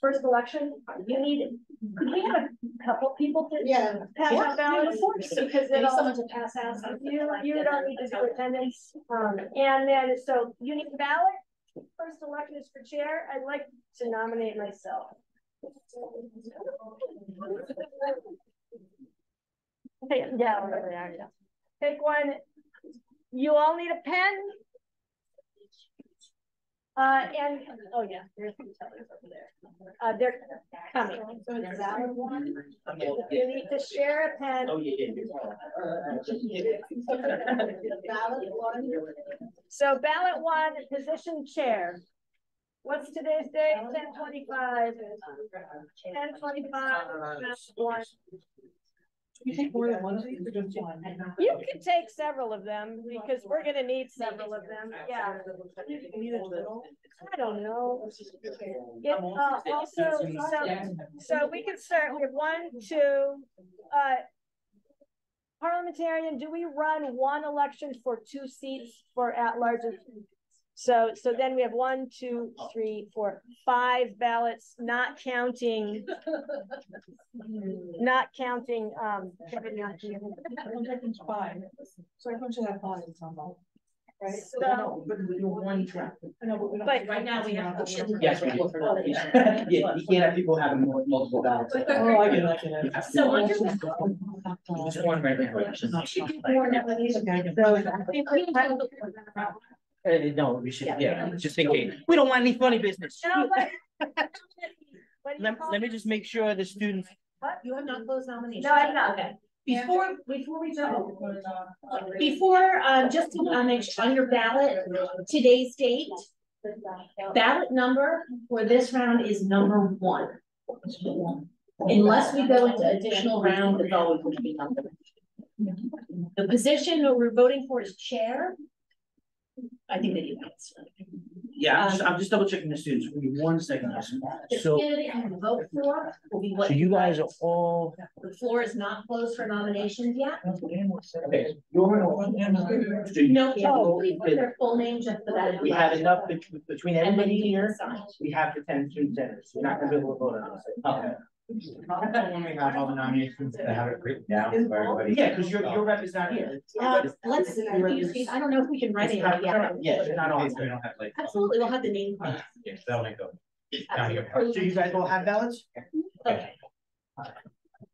First election, could we have a couple people to pass out ballots? Because it'll someone to pass out. You don't need to do attendance. And then so you need a ballot. First election is for chair. I'd like to nominate myself. Yeah. Take one. You all need a pen. And oh yeah, there's some tellers over there. They're coming. So it's ballot one. You need to share a pen. Oh yeah. Ballot one. So ballot one, position chair. What's today's date? 10/25. 10/25. You take more than one of these or just one? You can take several of them because we're going to need several of them. Yeah. I don't know. So we can start. We have 1, 2. Parliamentarian. Do we run one election for 2 seats for at-large? So then we have 1, 2, 3, 4, 5 ballots, not counting. Five. So I should have 5 somehow. Right? So, but one track. But right now we have. Yes, we do. Yeah, you can't have people having multiple ballots. Oh, I get it. So under Just one right there. No, we should, just in case. We don't want any funny business. Let me just make sure the students. What? You have not closed nominations? No, I'm not. Okay. Before we go, just to make sure on your ballot, today's date, ballot number for this round is number 1. Unless we go into additional round, it's always going to be number 1. The position that we're voting for is chair. I think they need that. Yeah, I'm just double checking the students. Give me 1 second. So vote for will be what. So you guys are all. The floor is not closed for nominations yet. Okay. No, please put their full name just so that. We have enough between everybody here. We have to 10 student senators. We're not going to be able to vote on this. Okay. When we have all the nominations to have it written down for everybody. Yeah, because your rep is not here. Let's see. I don't know if we can write it yet. Yeah, you're not on. We don't have like. Absolutely, we'll have the name. Yes, that'll make go. So you guys all have ballots? Okay.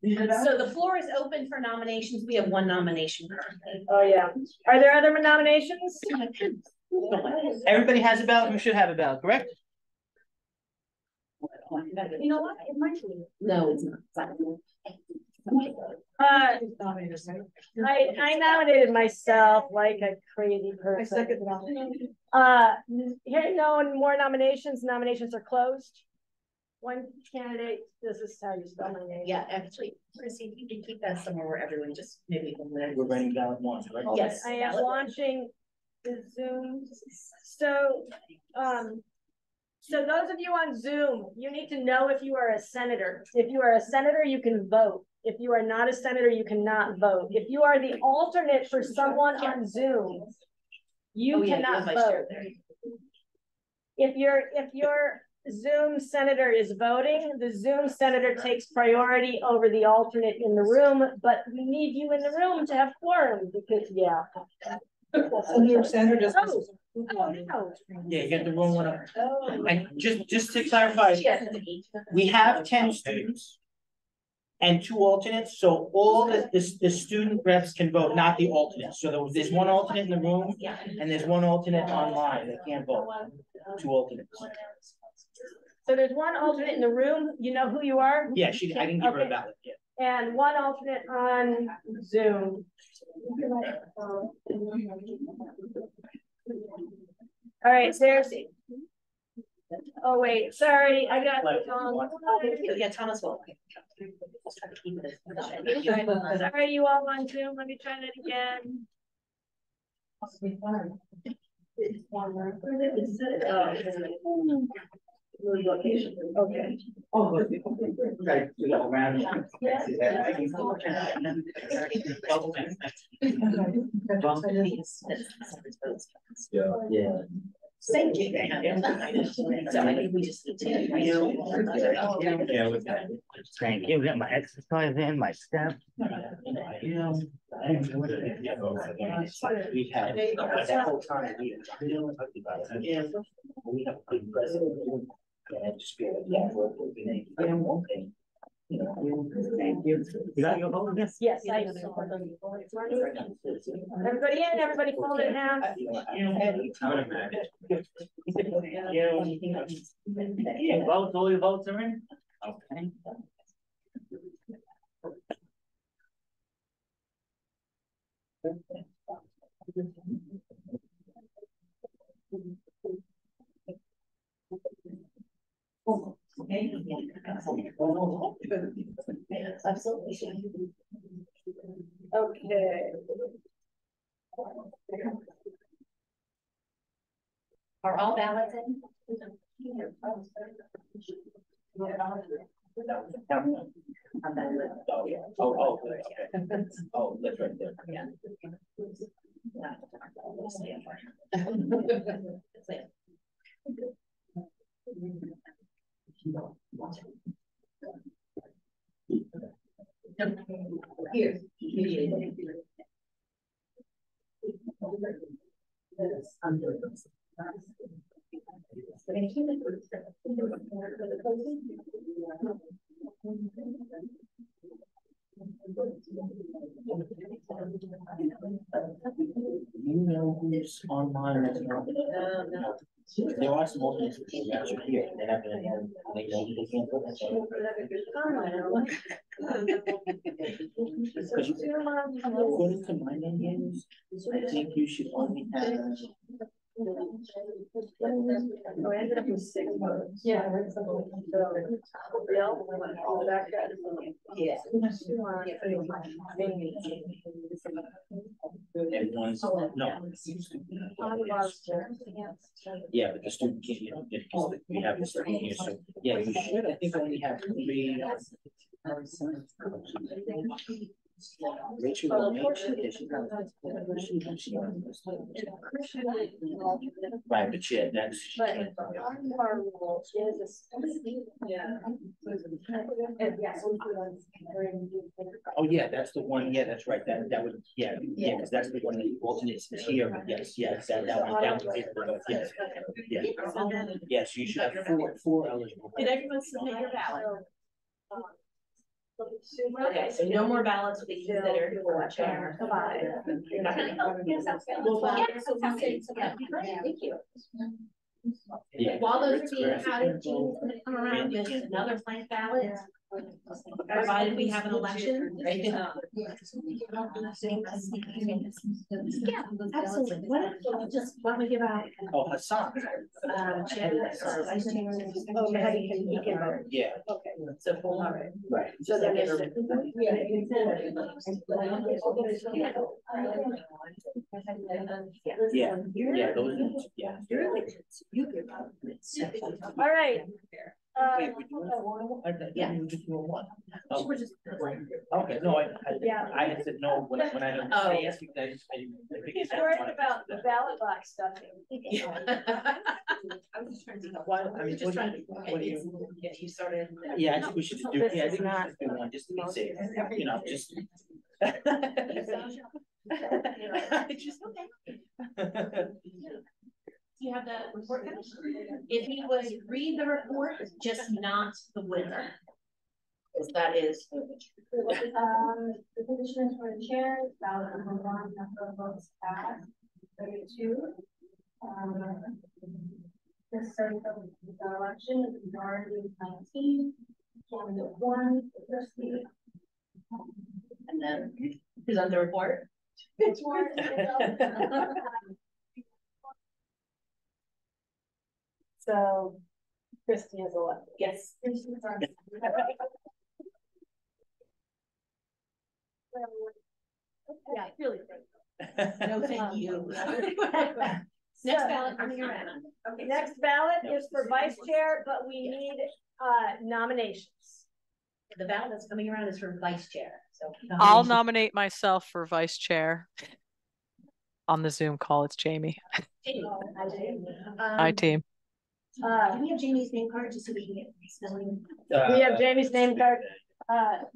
So the floor is open for nominations. We have one nomination currently. Oh, yeah. Are there other nominations? Everybody has a ballot, we should have a ballot, correct? You know what? It might be. No, it's not. I nominated myself like a crazy person. Hearing no more nominations, nominations are closed. One candidate, this is how you spell my name. Yeah, actually, Chrissy, if you can keep that somewhere where everyone just maybe. We're running ballot one, right? Yes, I am launching the Zoom. So those of you on Zoom, you need to know if you are a senator. If you are a senator, you can vote. If you are not a senator, you cannot vote. If you are the alternate for someone on Zoom, you cannot vote. If your Zoom senator is voting, the Zoom senator takes priority over the alternate in the room, but we need you in the room to have quorum because, yeah. And your senator just. No. Yeah, you get the wrong one up. And just to clarify, we have 10 students and 2 alternates, so all the student reps can vote, not the alternates. So there's one alternate in the room and there's one alternate online. They can't vote. 2 alternates. So there's one alternate in the room. You know who you are? Yeah, I didn't give her a ballot yet. And one alternate on Zoom. All right, there's. Oh wait, sorry, I got Yeah, Thomas will. Sorry, you all on Zoom. Let me try that again. Okay. Yeah. Thank you. So I think we just need to. Thank you. Get my exercise in, my step. You know. We had that whole time. We have a good president. And just be one thing. Thank you. You got your vote? Yes. Yes, I. Everybody in, everybody fold it in half. Vote, all your votes are in? Okay. Absolutely. Okay. Are all ballots in? Oh, that's right there. Yeah. Here. You know who's online as well? There are some alternates that are here. They're not gonna have, they know they can't put that. According to my names, I think you should only have. Oh, I ended up with 6 votes. Yeah. Everyone's, no. Yeah, but the student can't, you know, we have the student here, so, yeah, you should, I think, only have 3. Rachel, right, but yeah, that's. Oh, yeah, that's the one, yeah, that's right, that would, yeah, because that's the one that alternates here, but yes, that one, yes, yeah. Yes, you should have 4 eligible. Did everyone submit your ballot? Okay, so no more ballots will be considered for chair. Thank you. Yeah. While those are being added, Jean's gonna come around with another blank ballot. Provided we have an election. Yeah, absolutely. Why don't we give out? Oh, Hassan. Chair, vice chair. Oh, he can vote. Yeah. Okay. So full. All right. Right. So then there's. Yeah. Yeah. Those. Yeah. All right. Wait, would you want one? Yeah. You just want one. Oh. We're just. Okay, no, Yeah. I had said no when I heard Oh. you asked me, I think He's worried about the ballot box stuffing. I was just trying to. Why, I mean, Just trying to. what do you? Yeah, you started. Yeah, I think we should just do, yeah, I think we should just do one, just to be safe, you know, just. Just okay. You have the report finished? If you would read the report, just not the winner. Because that is. The position is for the chair, ballot number 1, number of votes cast, 32. The circle of the election is majority of 19, candidate 1, Christie. And then present the report. So Christie is elected. Yes. Yeah, really. No, thank you. Next ballot coming around. Okay. Next ballot is for vice chair, but we need nominations. The ballot that's coming around is for vice chair. So I'll nominate myself for vice chair. On the Zoom call, it's Jamie. Hi, team. Do we have Jamie's name card just so we can get spelling? We have Jamie's name card. Are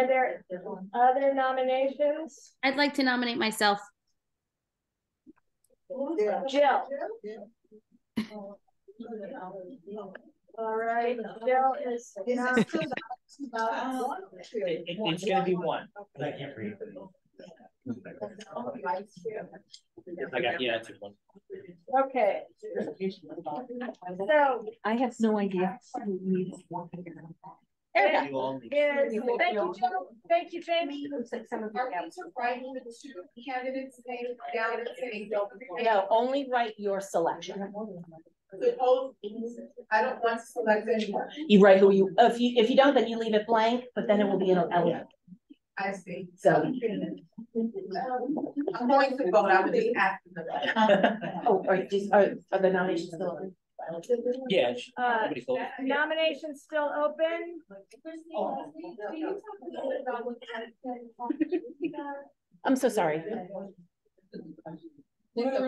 there other nominations? I'd like to nominate myself. Jill. All right, Jill is. It's gonna be one, but I can't read. I got, yeah, it's one. Okay. So. I have no idea. Thank you, Jill. Thank you, Jamie. No, only write your selection. I don't want to select anyone. You write who you, if you don't, then you leave it blank, but then it will be an element. I see. So. I'm going to vote, I would just ask them. Oh, are the nominations still open? Yeah. Nominations still open. I'm so sorry. What are the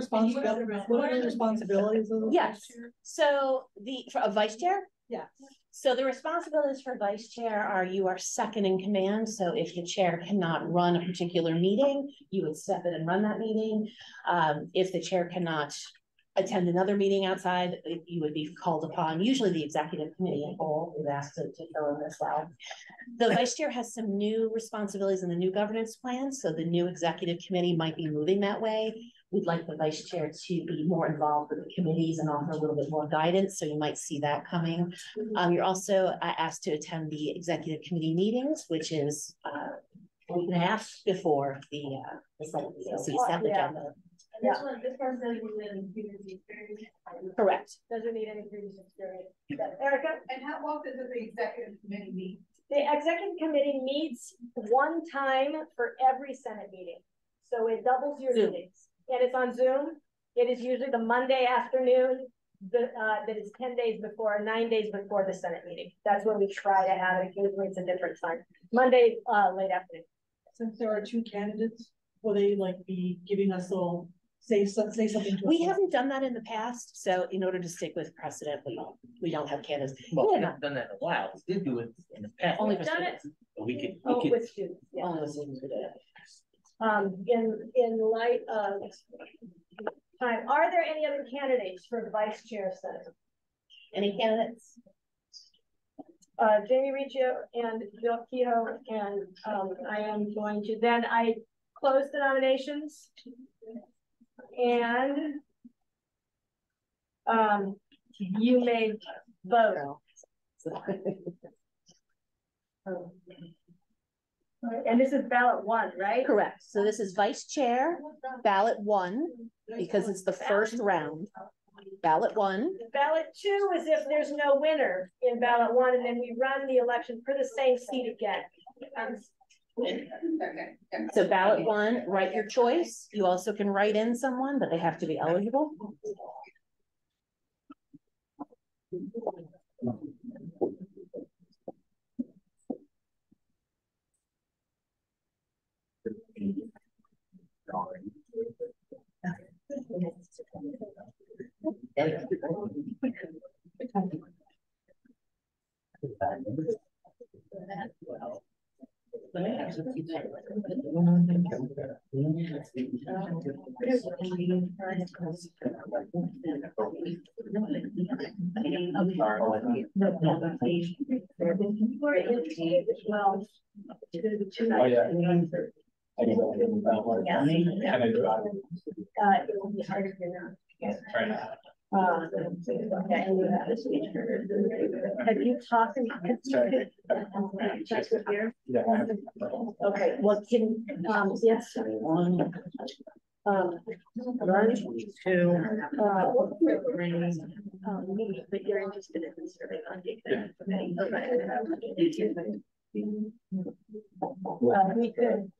responsibilities of the Yes, so for a vice chair? Yeah. So the responsibilities for vice chair are you are second in command. So if the chair cannot run a particular meeting, you would step in and run that meeting. If the chair cannot attend another meeting outside, you would be called upon. Usually the executive committee in whole is asked to fill in as well. The vice chair has some new responsibilities in the new governance plan. So the new executive committee might be moving that way. We'd like the vice chair to be more involved with the committees and offer a little bit more guidance. So you might see that coming. You're also asked to attend the executive committee meetings, which is a week and a half before the consent agenda. This person doesn't need any previous experience. Correct. Doesn't need any previous experience. Erica? And how often does the executive committee meet? The executive committee meets one time for every Senate meeting. So it doubles your meetings. And it's on Zoom. It is usually the Monday afternoon that is 10 days before, 9 days before the Senate meeting. That's when we try to have it. Usually it's a different time. Monday, late afternoon. Since there are two candidates, will they like be giving us all say something to us? We haven't done that in the past, so in order to stick with precedent, we don't have candidates. Well, we haven't done that in a while. We did do it in the past. Only We've done it. But we could. With students. Yeah. Only with students we did it. In light of time. Are there any other candidates for the vice chair senate? Any candidates? Jamie Riccio and Bill Kehoe, and I am going to then I close the nominations, and you may vote. And this is ballot 1, right? Correct. So this is vice chair, ballot 1, because it's the first round. Ballot 1. Ballot 2 is if there's no winner in ballot 1, and then we run the election for the same seat again. So ballot 1, write your choice. You also can write in someone, but they have to be eligible. Have you talked? Okay, well, can yes. Run 2, 3. But you're interested in the survey on we could.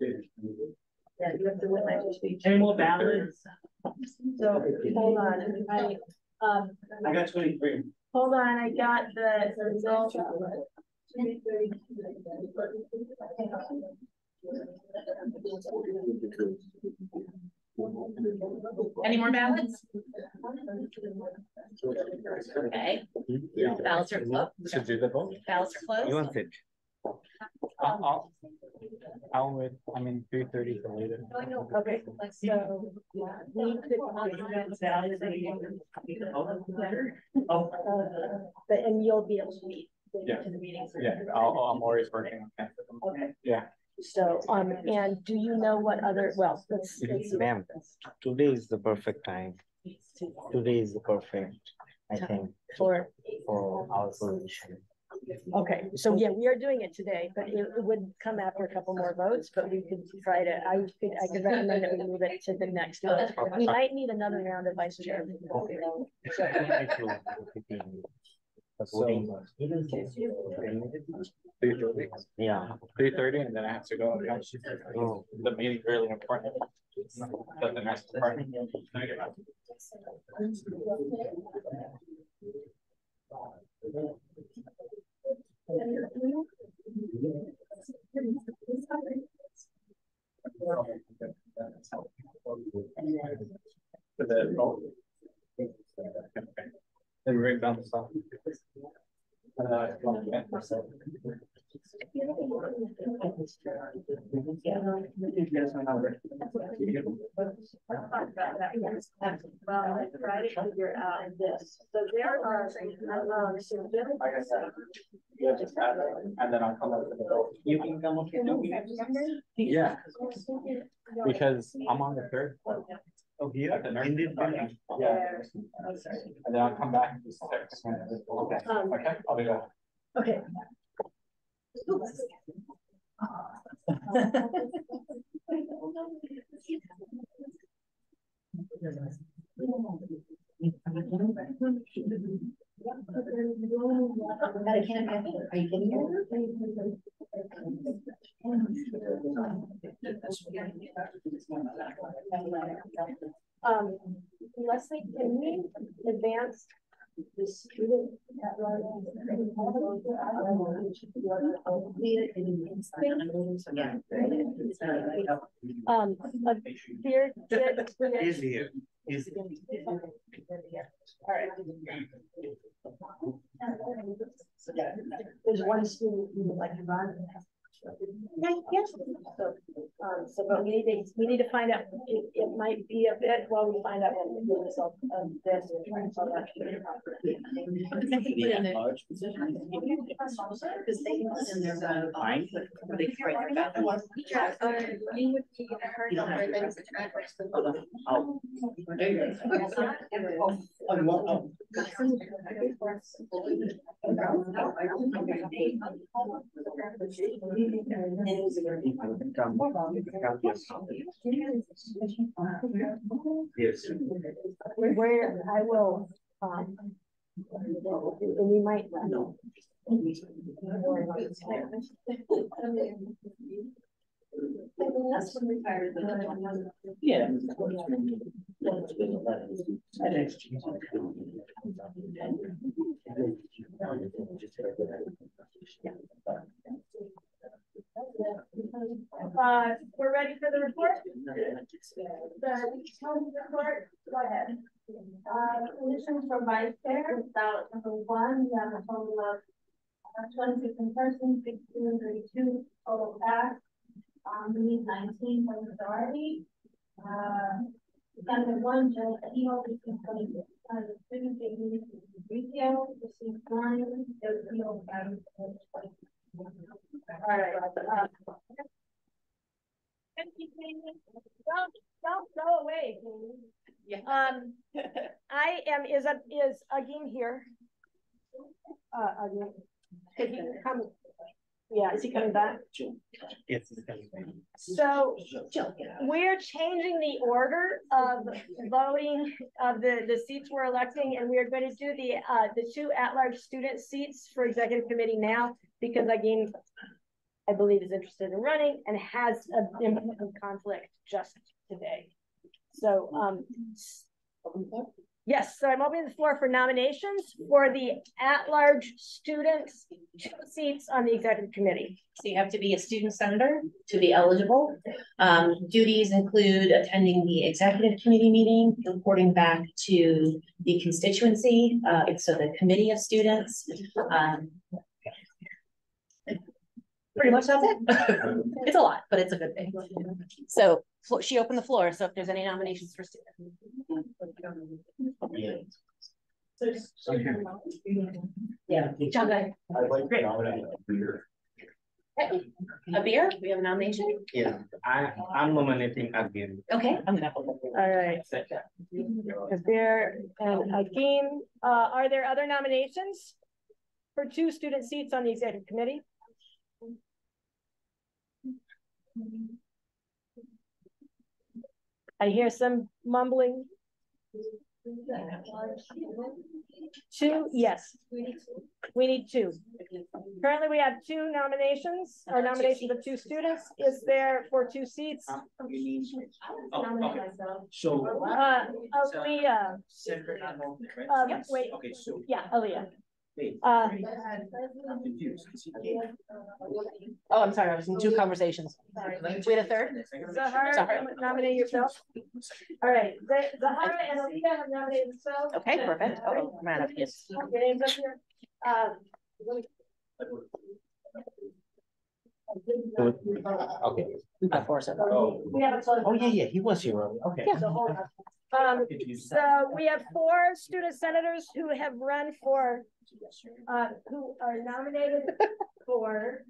Yeah, you have to win my speech. Any more ballots? So hold on, I got 23. Hold on, I got the result. Any more ballots? Okay. Ballots are closed. Should do the vote. Ballots are closed. You want it? I'll wait. I mean, 3:30 for later. Okay, so we could but and you'll be able to meet to the meetings. Yeah, I'm always working. Okay. Yeah. So and do you know what other let's Ma'am, today is the perfect time. Today is the perfect, I think, for our position. Okay, so yeah, we are doing it today, but it would come after a couple more votes, but we could try to, I could recommend that we move it to the next vote. We might need another round of vice chair. So, 3:30. Yeah, 3:30, and then I have to go. Oh, the meeting really important. But the next department. Then right down the south. Well, I try to figure out this. So there are and then I'll come up with the bill. You can come up with Yeah, because I'm on the 3rd. Oh, here? Yeah. And then I'll come back to 6. Okay, okay, I'll be back. Okay. Are you kidding me? Leslie, can we advance the student Is here. Is all right. There's one student who would like to run. Yes. So, but we need to find out, it might be a bit while we find out what the result of this. Because they can put in their fine, but they can write that down. Yes. Where I will, and we might. Yeah. We're ready for the report? The report, go ahead. Positions for vice chair, without number one, we have a total of 26 in person, 16, 32 total cast. We need 19 for the majority. Candidate one, Jill Emo, between 20, the student retail, received 9, those Emo, all right. Don't go away, please. Yeah. I am is Agim here. Agim. Could he come? Yeah, is he coming back? Yes, he's coming back. So we're changing the order of voting of the seats we're electing, and we're going to do the 2 at-large student seats for executive committee now, because Agim, I believe, is interested in running and has an important conflict just today. So, yes, so I'm opening the floor for nominations for the at-large students 2 seats on the executive committee. So you have to be a student senator to be eligible. Duties include attending the executive committee meeting, reporting back to the constituency, so the committee of students. Pretty much that's it. It's a lot, but it's a good thing. So she opened the floor. So if there's any nominations for students. Yeah. John, go ahead. I'd like to nominate a beer. A beer? We have a nomination? Yeah, I'm nominating again. Okay. All right. Kabir and Agim. Are there other nominations for 2 student seats on the executive committee? I hear some mumbling. 2, yes. We need 2. Currently, we have 2 nominations, or nominations of 2 students. Is there for 2 seats? So. Aaliyah. Wait. Okay, so. Yeah, Aaliyah. I'm sorry, I was in 2 conversations. Wait, a third? Zahara, nominate yourself. All right, Zahara and Aaliyah have nominated themselves. Okay, perfect. Oh, man, up here. Your name's up here. Okay. We have a close. Oh, yeah, he was here earlier. Okay. Yeah. So we have 4 student senators who have run for, who are nominated for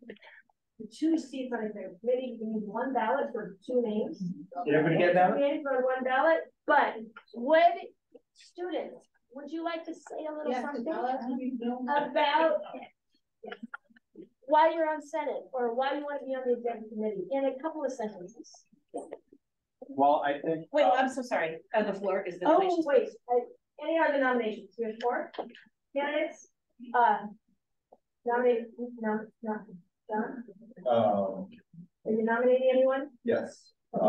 2 seats on the committee. We need 1 ballot for 2 names. Did everybody get that? 2 names for 1 ballot, but students, would you like to say a little something about why you're on Senate or why you want to be on the executive committee in a couple of sentences? Well, I think. Wait, I'm so sorry. The floor is the nominations. Wait, any other nominations? We have 4 candidates. Nominate, no, John? Are you nominating anyone? Yes, I'd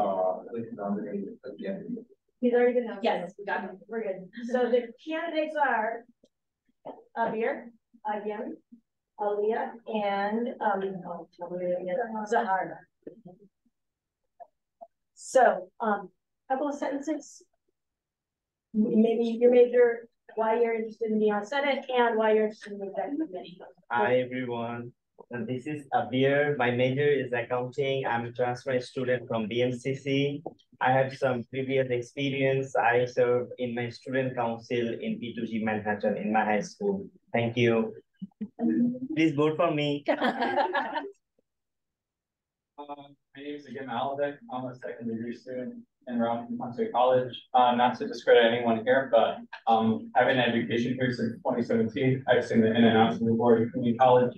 like to nominate again. He's already been nominated. Yes, we got him. We're good. So the candidates are Abir, again, Aaliyah, and Zahara. So, couple of sentences. Maybe your major, why you're interested in being on Senate, and why you're interested in the executive committee. Hi everyone. This is Abir. My major is accounting. I'm a transfer student from BMCC. I have some previous experience. I served in my student council in P2G Manhattan in my high school. Thank you. Please vote for me. My name is again Aldic. I'm a second degree student enrolled in Hunter College. Not to discredit anyone here, but I've been in education here since 2017. I've seen the in and outs of LaGuardia Community College,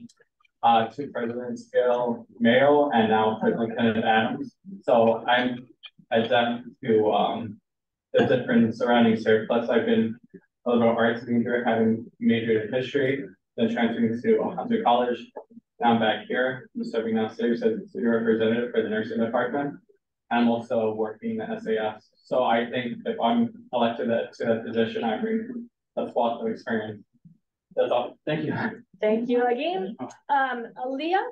two presidents, Gail Mayo, and now President Kenneth Adams. So I'm adept to the different surroundings here. Plus, I've been a liberal arts major, having majored in history, then transferring to Hunter College. Now I'm back here, I'm serving now as a student representative for the nursing department. I'm also working at SAS. So I think if I'm elected to that position, I bring a wealth of experience. That's all. Thank you. Thank you again. Aaliyah?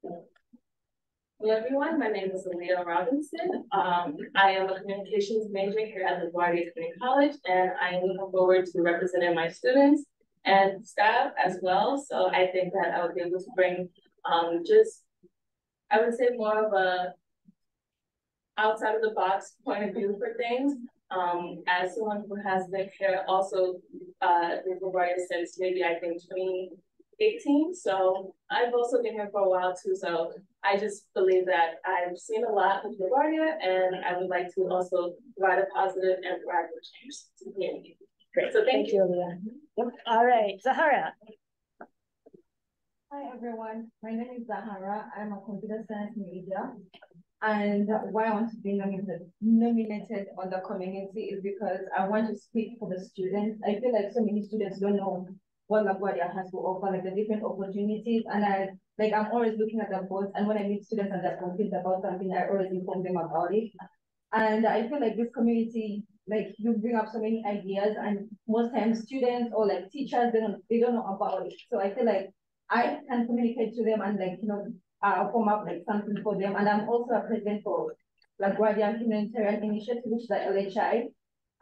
Hello, everyone. My name is Aaliyah Robinson. I am a communications major here at LaGuardia Community College, and I am looking forward to representing my students and staff as well. So I think that I would be able to bring I would say more of a outside of the box point of view for things. As someone who has lived here also with LaGuardia since maybe I think 2018. So I've also been here for a while too. So I just believe that I've seen a lot with LaGuardia, and I would like to also provide a positive and proactive change to the community. Great. So thank you, Aaliyah. Yep. All right, Zahara. Hi everyone, my name is Zahara. I'm a computer science major, and why I want to be nominated on the community is because I want to speak for the students. I feel like so many students don't know what LaGuardia has to offer, like the different opportunities, and I'm always looking at the boards, and when I meet students and they're confused about something, I always inform them about it. And I feel like this community, like you bring up so many ideas, and most times students or like teachers, they don't know about it. So I feel like I can communicate to them and form up like something for them. And I'm also a president for LaGuardia Humanitarian Initiative, which is the LHI.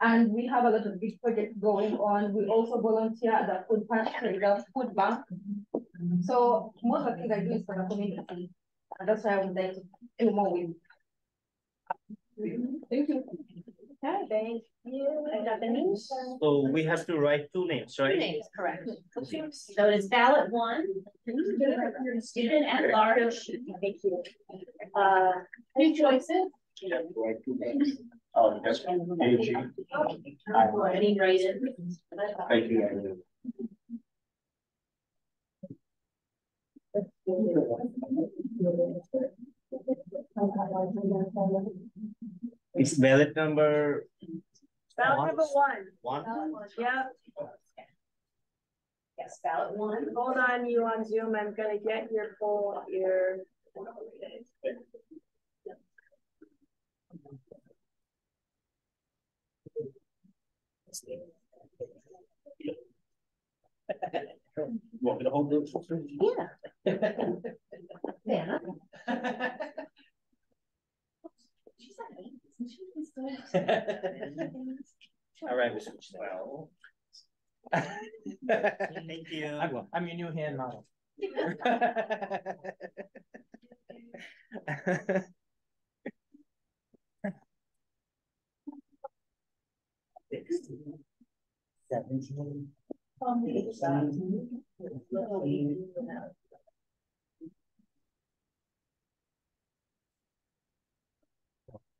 And we have a lot of big projects going on. We also volunteer at the food pantry, the food bank. So most of the things I do is for the community. And that's why I would like to do more with. Thank you. Okay, thank you. I got the names. So we have to write 2 names, right? 2 names, correct. So it's ballot 1, student at large. Thank you. 2 choices. Oh, yes. AG. Already rated. Thank you. It's ballot number. Ballot number 1. 1? Yep. Yes, ballot 1. Hold on, you on Zoom. I'm gonna get your poll here. Want me to hold those? Yeah. Yeah. All right, Mr. Well. Thank you. I'm your new hand model.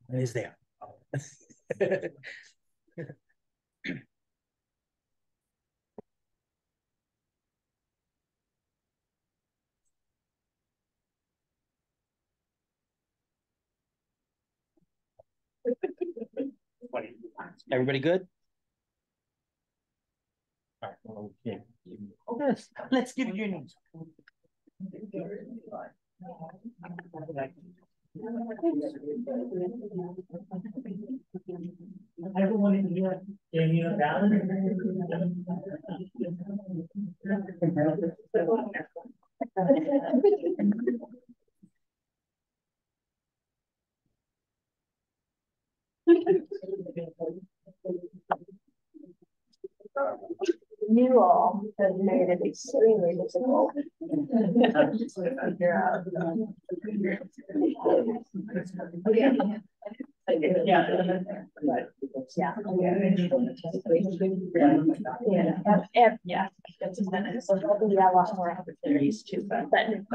It is there. Everybody good? All right, okay. Okay, let's give it your names. Everyone in here, gave you a ballot. you all have made it extremely difficult. Yeah. So there'll be a lot more opportunities too, but thank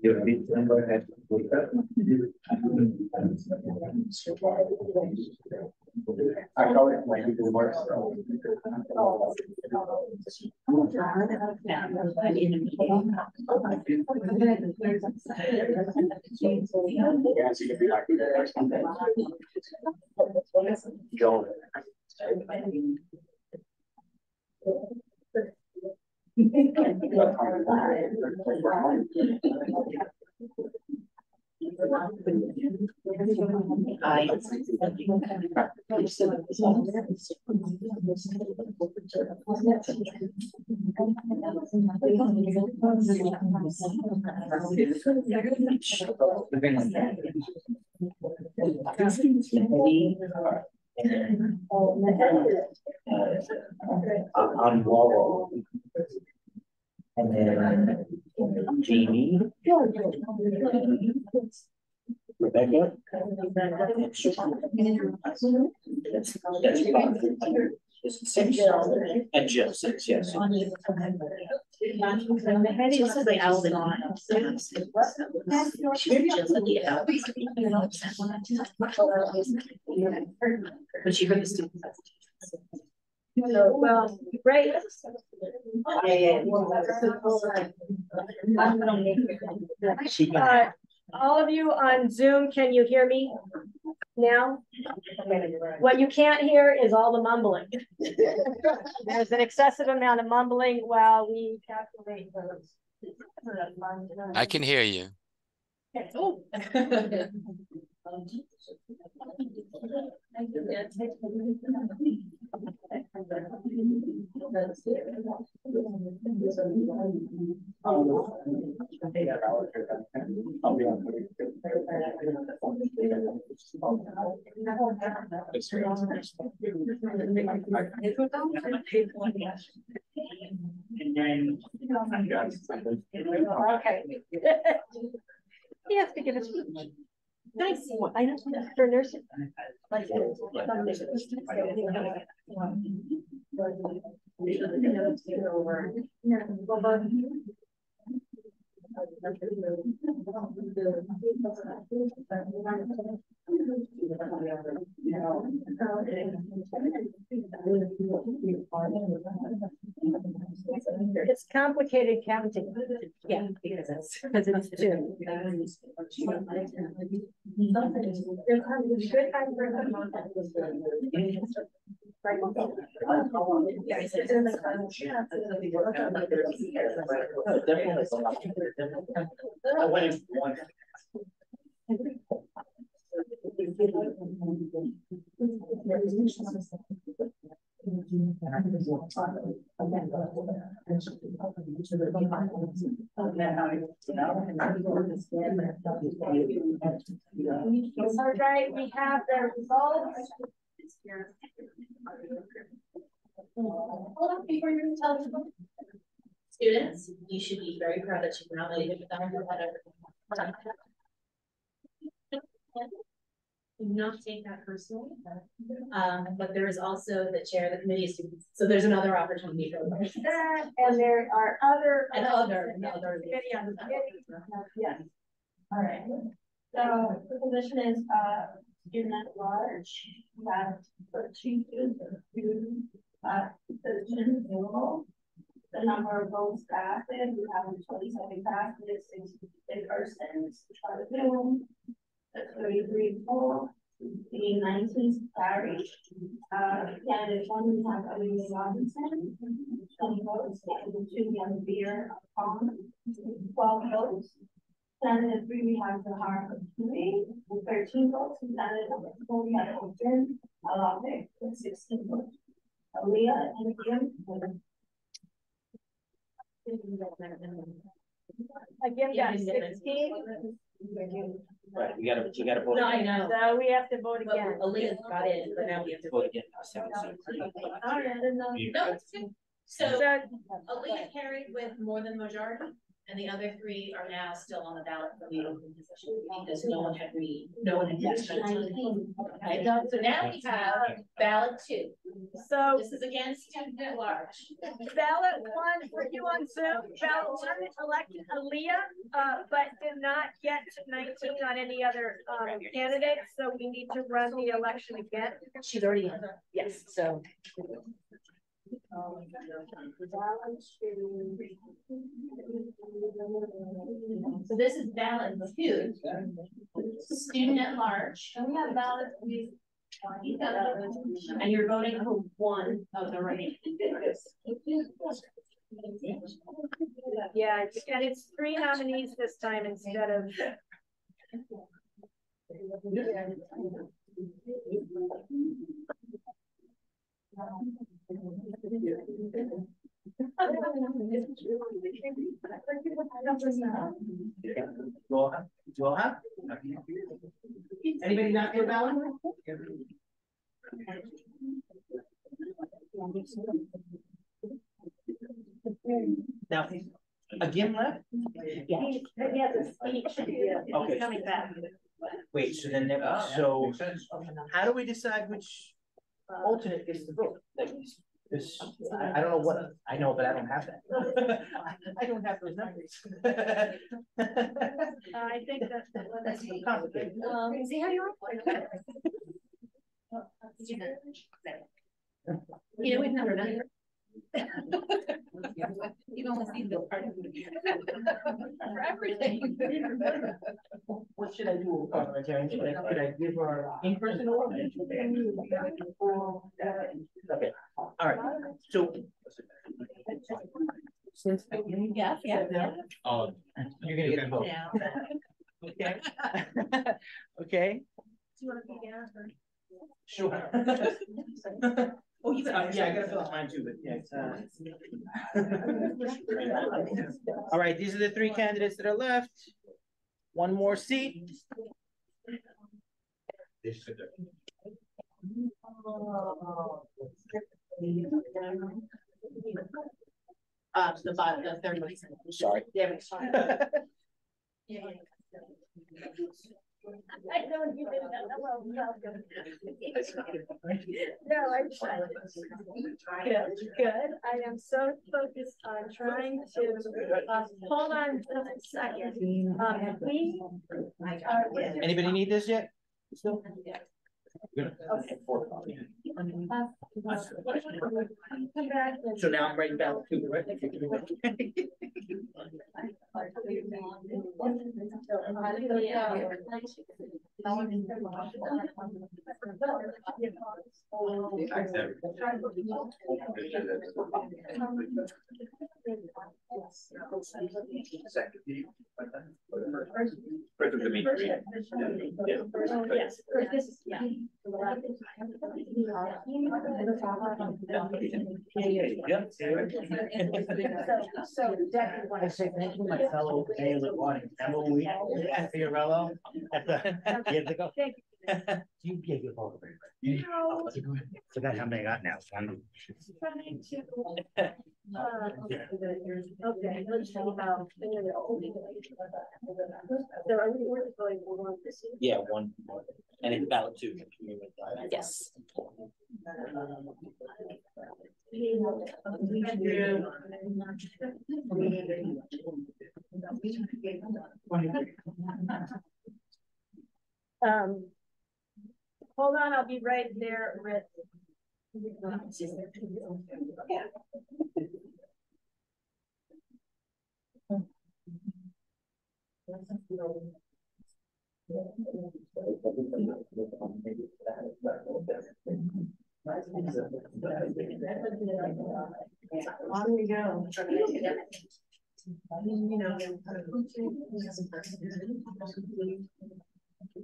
Your big number has to go up. I call it my people work. Go. On wall. And then Jamie, Rebecca, and Jeff six, yes. But she heard the students. Well, right. All of you on Zoom, can you hear me now? What you can't hear is all the mumbling. There's an excessive amount of mumbling while we calculate those. I can hear you. Oh. Okay. He has to give a speech. Nice. I know for nursing. It's complicated counting. Yeah, because it's two. All right, we have the results. Hold on before you tell them. Students, you should be very proud that you've nominated without your letter. Do not take that personally. But there is also the chair of the committee of students. So there's another opportunity for that, and there are other and other. Yes. All right. So the position is student at large. We have 13 students positions available. The number of votes cast, we have 27 passes, 6 persons. Zoom, that's 33 full. The 19th carried. Candidate 1, we have Olivia Robinson, 20 votes, and 2 young beer upon 12 votes. Candidate 3, we have Zahara CUNY, 13 votes. And candidate number 4, we have Open Alave with 16 votes. Aaliyah and Kim. Again, got 16. Right, you gotta vote. No, I again. know. So we have to vote again. Aaliyah got in, but now we have to Vote again. 17. All right, and No, it's good. So Aaliyah carried with more than majority, and the other 3 are now still on the ballot for the open position because no one had guessed. Okay, so now we have ballot 2. So this is again student at large. Ballot 1 for you on Zoom. Ballot 1 elected Aaliyah, but did not get to 19 on any other candidates. So we need to run the election again. She's already in. Yes. So. So this is ballot 2, student at large. And we have ballot 3. And you're voting for one of the remaining. Yeah, and it's 3 nominees this time instead of. Johan? Anybody not for ballot? Now, again left? Yeah. He has a speech. Okay. Coming back. Wait, so then, so how do we decide which alternate gets the vote? Like, this, I don't know what, I know, but I don't have that. I don't have those numbers. I think that's complicated. See how you are? You know, we've never done it. You don't see the part of for everything. What should I do? Could I give her in-person or? Okay, all right, so. Since. Yeah. Oh, you're gonna get a vote. Okay. Okay. Do you want to be down? Sure. Oh, you got, yeah, I gotta fill out mine too, but yeah. All right, these are the 3 candidates that are left. One more seat. The third one. Sorry. Yeah. I know you didn't know. Well, welcome. No, I'm trying. Good. I am so focused on trying to hold on just a second. Anybody need this yet? Still? Okay. So now I'm writing ballot 2, right? Yes. So I say thank you, my fellow Bay LaGuardia. Remember when we had Fiorello at the years ago? You gave your vote. Forgot how many I got now. So I'm trying to okay, let's see how. So are we going for one this year? Yeah, one more. And it's ballot 2. Yes. Hold on, I'll be right there with. On we go.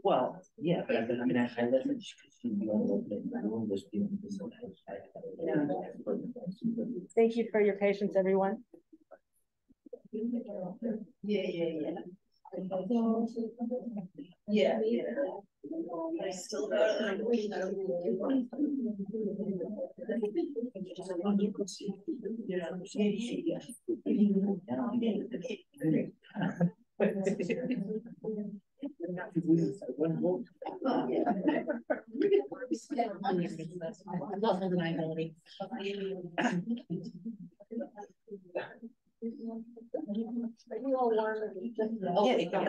Well, yeah, but I mean, I listened. Thank you for your patience, everyone. Yeah. I still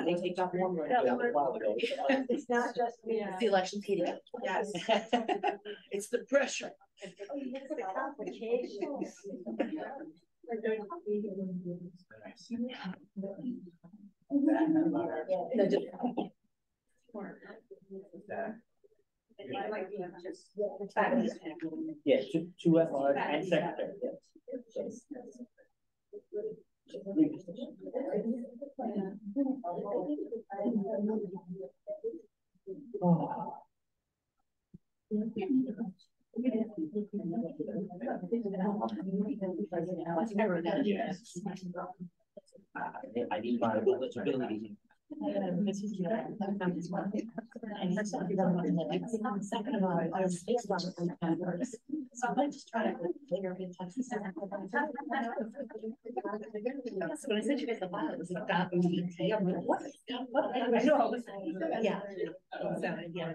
They take off one right a while ago. It's not just me. The election heating up. Yes. It's the pressure. It's the complications. Yeah, two at large and secretary. I need my eligibility. So I'm just trying to figure it out. So when I sent you guys the file, it was like, I'm like, what? I know. Yeah. So, yeah.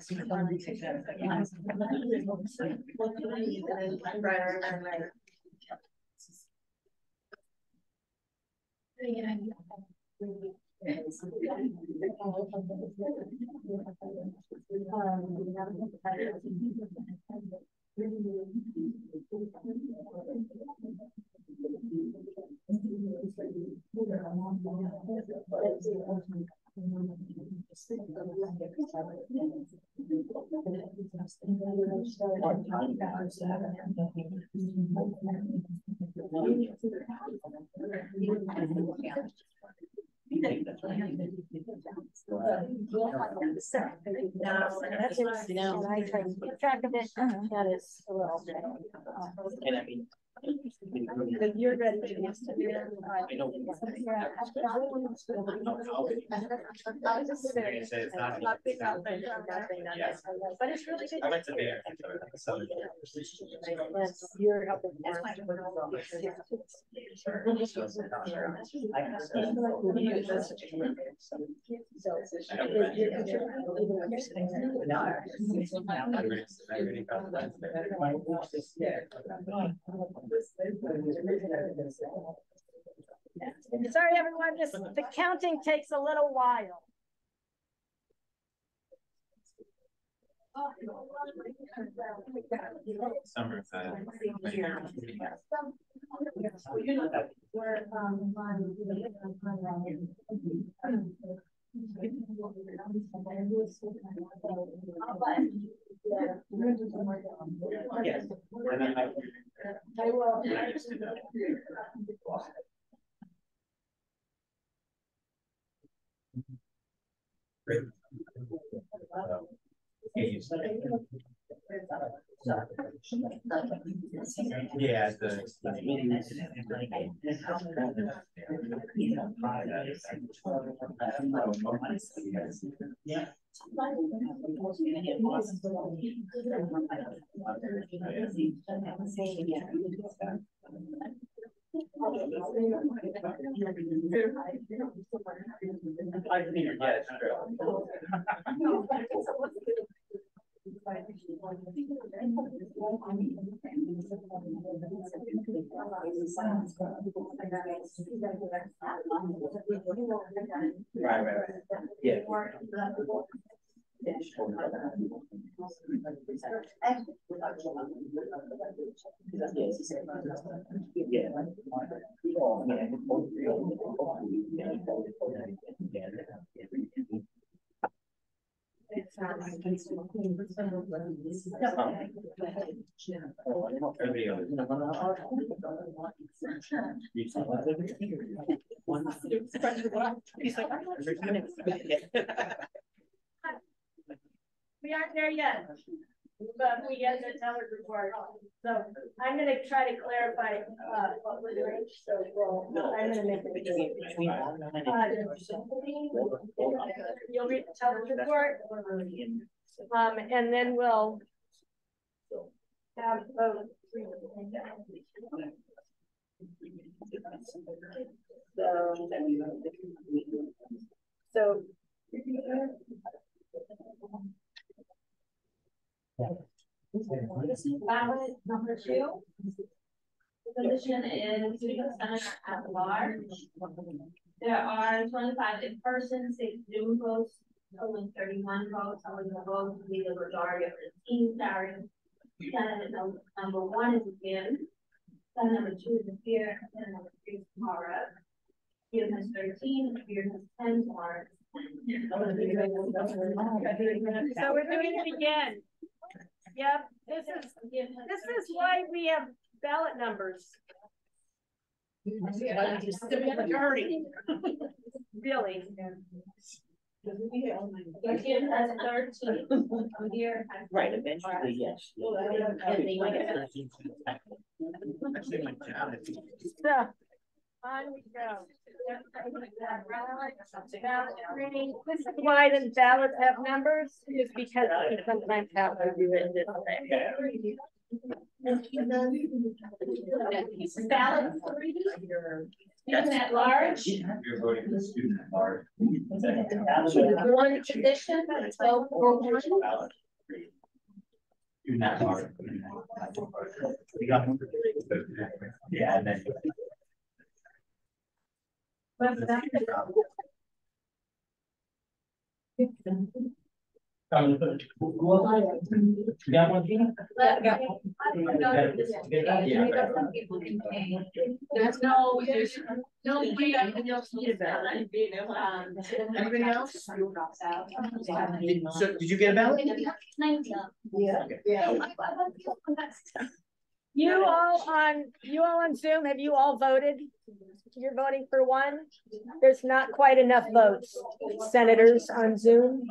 Right. That's interesting. And I try to keep track of it. That is a little bit. And I mean, If you're ready to use it. I know. But it's really good. I went to there. You're helping. Sorry, everyone, just the counting takes a little while. Summertime. Yes. I will. Great. Yeah, Yeah. I think, yeah, it's Right. Yeah. We aren't there yet, but we get the teller's report. So I'm going to try to clarify what we're doing. So I'm going to make you'll read the teller's report, and then we'll have vote. So this is ballot number 2. The position is student senator at large. There are 25 in person, 6 Zoom votes, totaling 31 votes. Eligible votes will be the LaGuardia 15 carrying. Candidate number 1 is again. Candidate number 2 is here. Candidate number 3 is Mara. Here has 13. Here has 10 Mara. So we're doing it again. Yep, this is why we have ballot numbers. Really. Here has 13. Here has Right, eventually, yes. So, on we go. This is why the ballots have numbers, is because we sometimes have to do it this way. Ballot 3. Student at large. You're voting for student at large. One position, vote for 1. Student at large. Yeah, and then. There's no way I can see about it. Anybody else? So So, did you get a ballot? Yeah. You all on Zoom, have you all voted? You're voting for 1? There's not quite enough votes. Senators on Zoom.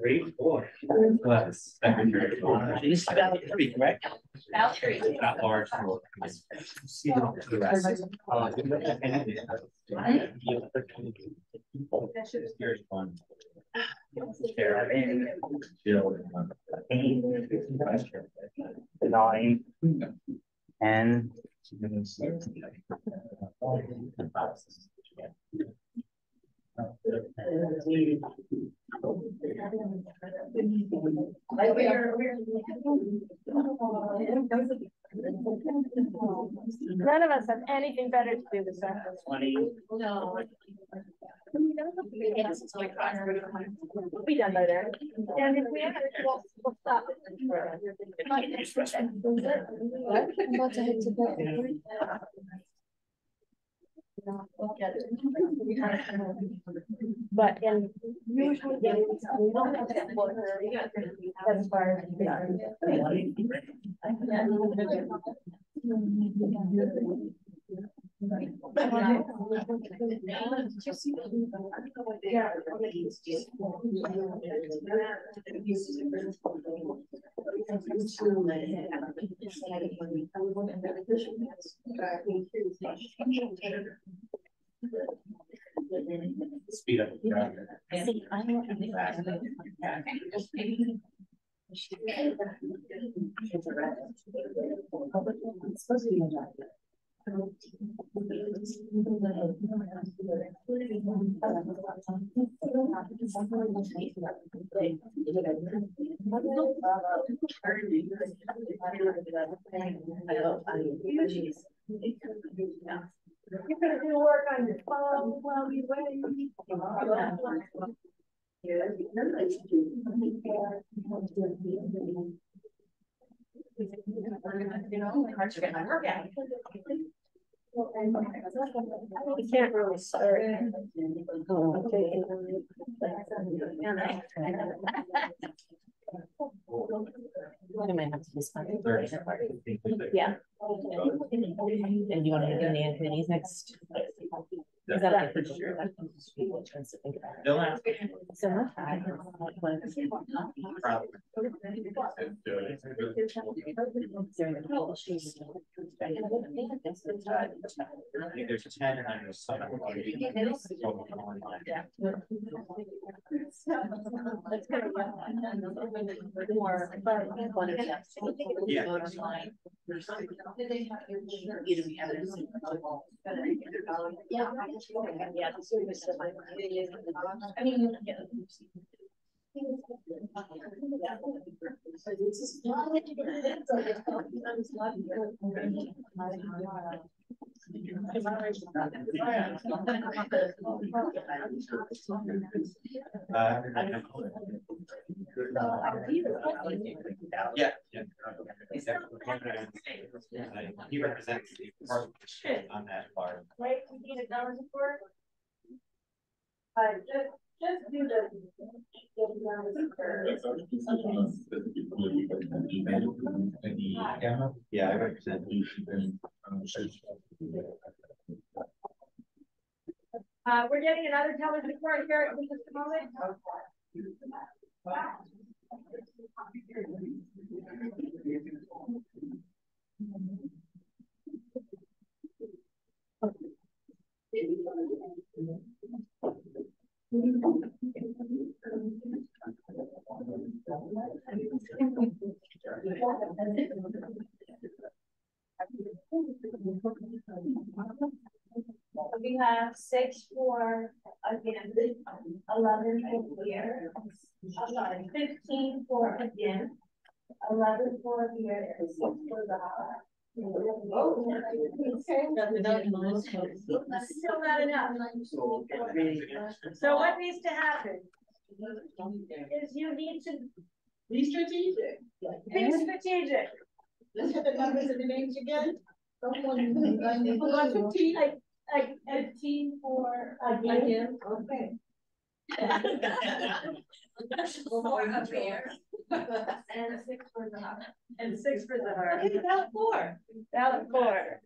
Great. 4. This is ballot 3, correct? Ballot 3. Not large. See the rest. Here's one. Nine. And. None of us have anything better to do this afternoon. 20. No. We'll be done by then. And if we have, we'll stop. I'm about to head to bed. But and usually we don't have that water as far Speed up. You're gonna do work on your phone while we wait. Hard to get my work out. We can't really start. I might have to be spending. Yeah. And you want to do the Anthony's next? Is that okay for sure? To think about it. So much. I think there's 10 and there's 7. Yeah. He represents the part on that part. Right, we need a numbers report. Just do the. Yeah, I represent. We're getting another television report here in just a moment. We have 6 for again, 11 for year. I'm sorry, 15 for again, 11 for the year, 6 for the hour. Still not enough. So what needs to happen is you need to Be strategic. be strategic. Let's hit the numbers and the names again. Like 15 for again. Okay. And 6 for the heart. And 6 for the heart. Okay, ballot 4. Ballot 4.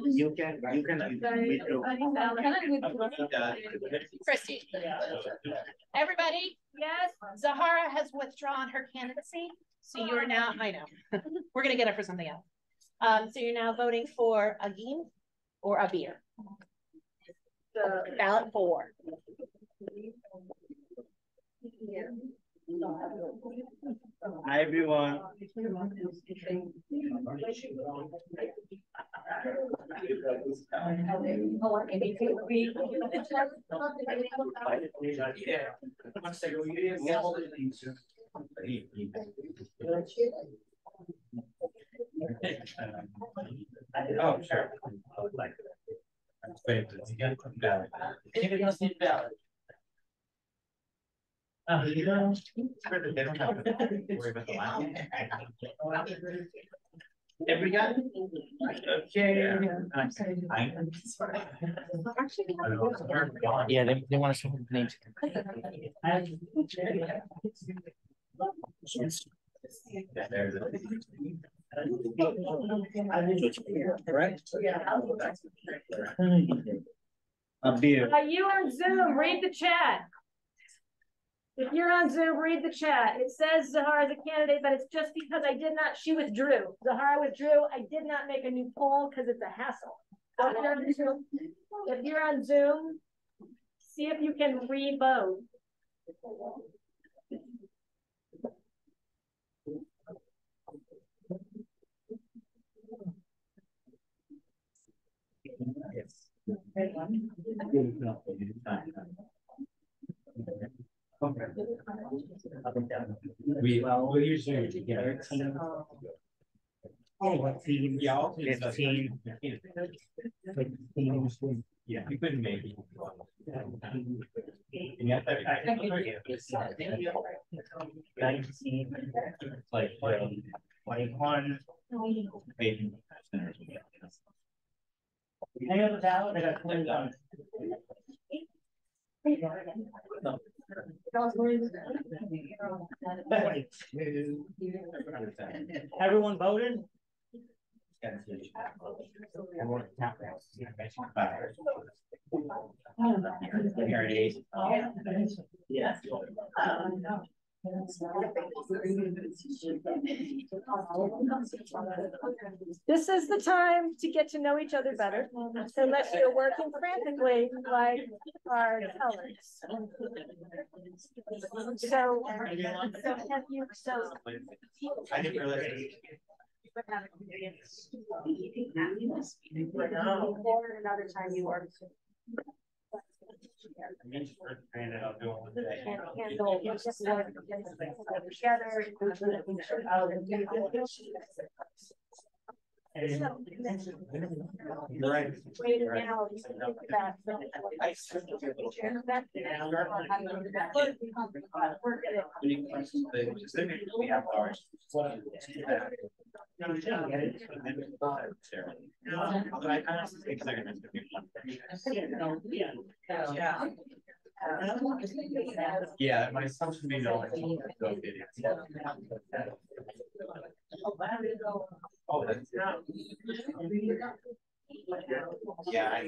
You can withdraw. Christy. Everybody, yes, Zahara has withdrawn her candidacy. So you're now, I know, we're gonna get her for something else. So you're now voting for a game or a beer. Ballot 4. Hi everyone. Oh, sure. Wait, you gotta put ballot. You're gonna see ballot. You know, they don't have to worry about the line. Every guy? Okay. Yeah, they want to show the names. Correct? A beer. You on Zoom, read the chat. If you're on Zoom, read the chat. It says Zahara is a candidate, but it's just because she withdrew. Zahara withdrew. I did not make a new poll because it's a hassle. So if you're on Zoom, see if you can re-vote. We usually get 15, yeah, 15. Yeah, you couldn't make it. Like 21. Any other ballot? I got 21. Everyone voted? Yeah. This is the time to get to know each other better, unless you're working frantically like our tellers. So have you, I didn't realize. Or another time you work. Handle just together. Right. Now, you can think about Yeah, my assumption being that. Oh, that's. Yeah,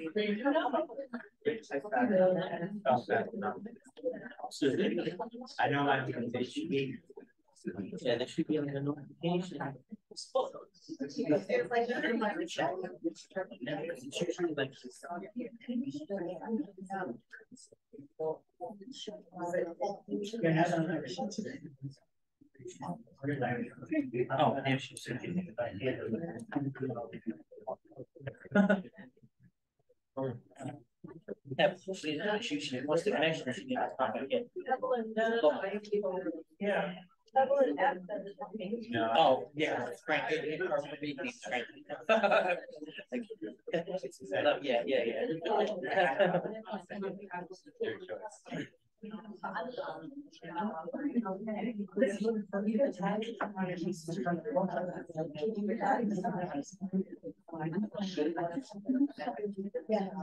I know my should be. Yeah, there should be a notification. Oh, and she said. What's the connection? Yeah. Oh, yeah, right. Yeah, yeah, yeah.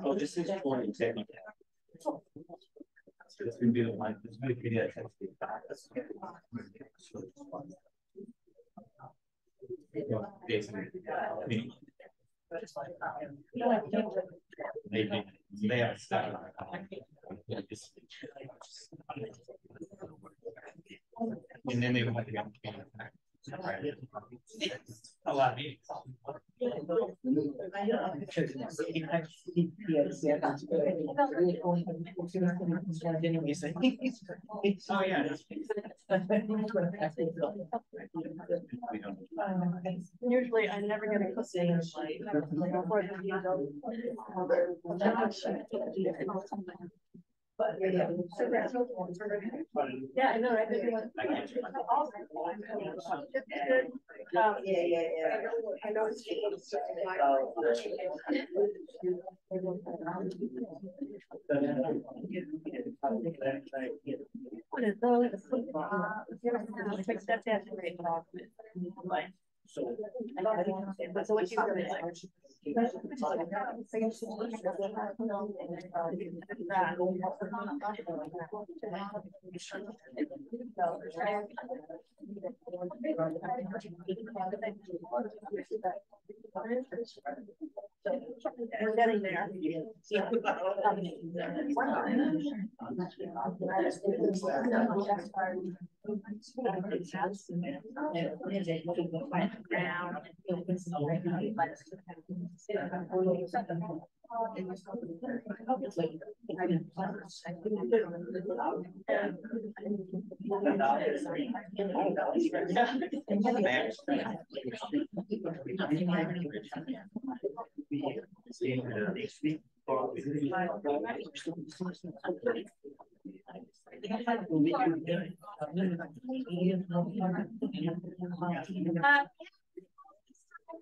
Oh, this is for example. So this would be the one. This would be the they have stuff. And then they would have to get a lot of meetings. Oh yeah. Usually I never get a cooking yeah, I know, right? Yeah. I know it's what is those? So what you really like? We're getting there.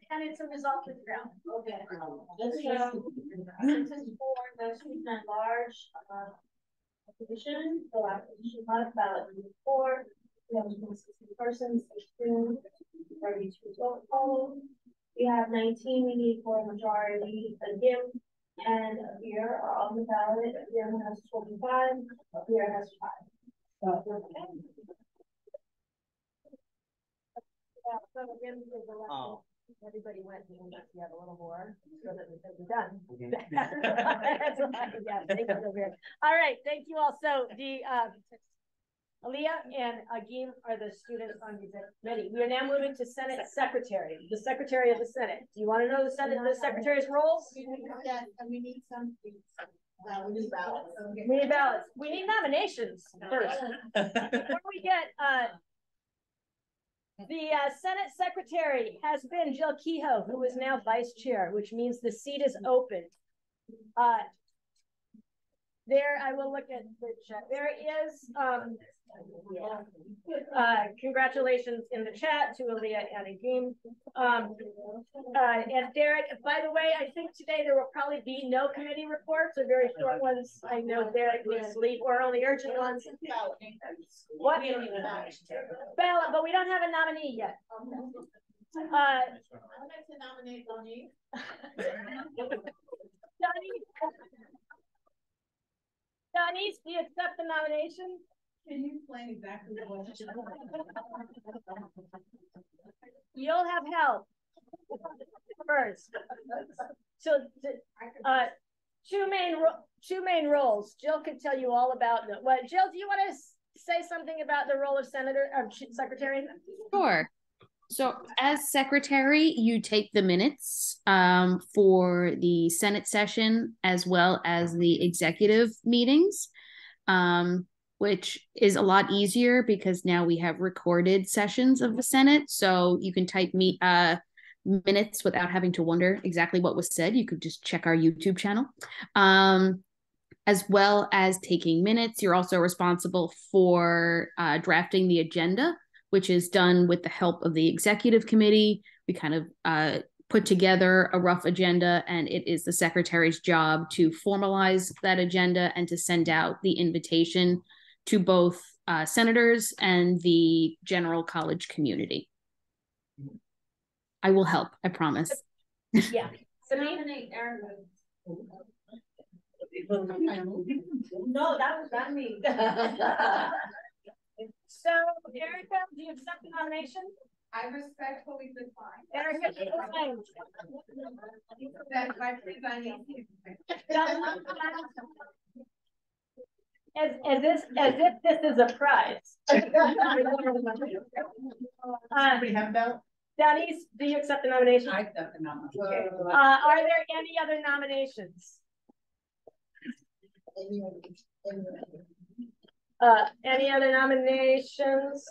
And it's a result of drought. Okay. This is for the student at large position. So application not ballot before. We have 60 persons, 16, 32 total. We have 19. We need for a majority again. And here are on the ballot. Here has 25. Here has 5. So again, is the last. Everybody went, and we have a little more so that we can be done. That's what yeah, thank you over here. All right, thank you all. So the Aaliyah and Agim are the students on the committee. We are now moving to Senate Secretary, the Secretary of the Senate. Do you want to know the Secretary's roles? Yes, and we need some. We need ballots. Okay. We need ballots. We need nominations first. Before we get the Senate Secretary has been Jill Kehoe, who is now Vice Chair, which means the seat is open. There, I will look at the chat. There is congratulations in the chat to Aaliyah and Agim. And Derek, by the way, I think today there will probably be no committee reports or very short ones. I know Derek needs sleep or only urgent ones. What? Ballot, but we don't have a nominee yet. I'd like to nominate Donnie. Donnie, do you accept the nomination? Can you explain exactly what? You'll have help first. So, two main roles. Jill can tell you all about them. What, Jill? Do you want to say something about the role of secretary? Sure. So as secretary, you take the minutes for the Senate session as well as the executive meetings, which is a lot easier because now we have recorded sessions of the Senate. So you can type minutes without having to wonder exactly what was said. You could just check our YouTube channel. As well as taking minutes, you're also responsible for drafting the agenda, which is done with the help of the executive committee. We kind of put together a rough agenda, and it is the secretary's job to formalize that agenda and to send out the invitation to both senators and the general college community. I will help, I promise. Yeah. So nominate Aaron. No, that was not me. So, Erica, do you accept the nomination? I respectfully decline. Erica, decline. That my presiding. As if this is a prize. Denise, do you accept the nomination? I accept the nomination. Okay. Are there any other nominations? Any other nominations?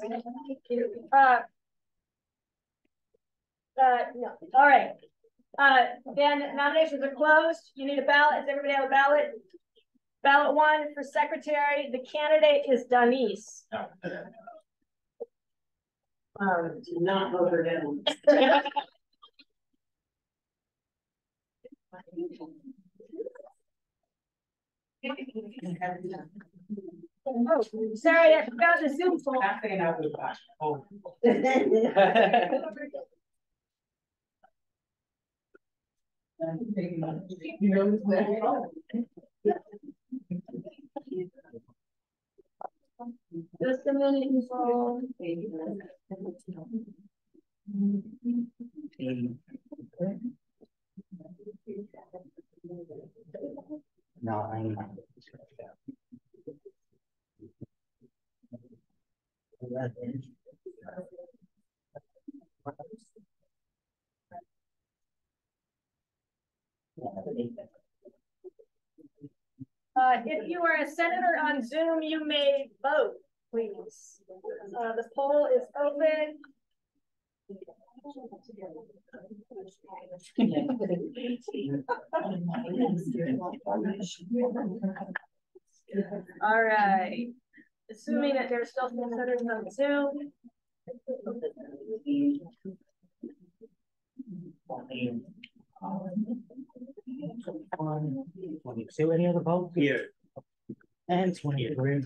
No. All right. Then nominations are closed. You need a ballot. Does everybody have a ballot? Ballot 1 for secretary. The candidate is Denise. Do not vote her down. Oh, sorry, I forgot the Zoom call. Oh. You know just a minute. No, I'm not. If you are a senator on Zoom, you may vote, please. The poll is open. All right. Assuming that there's still senators on Zoom. So any other vote? Here. And 23.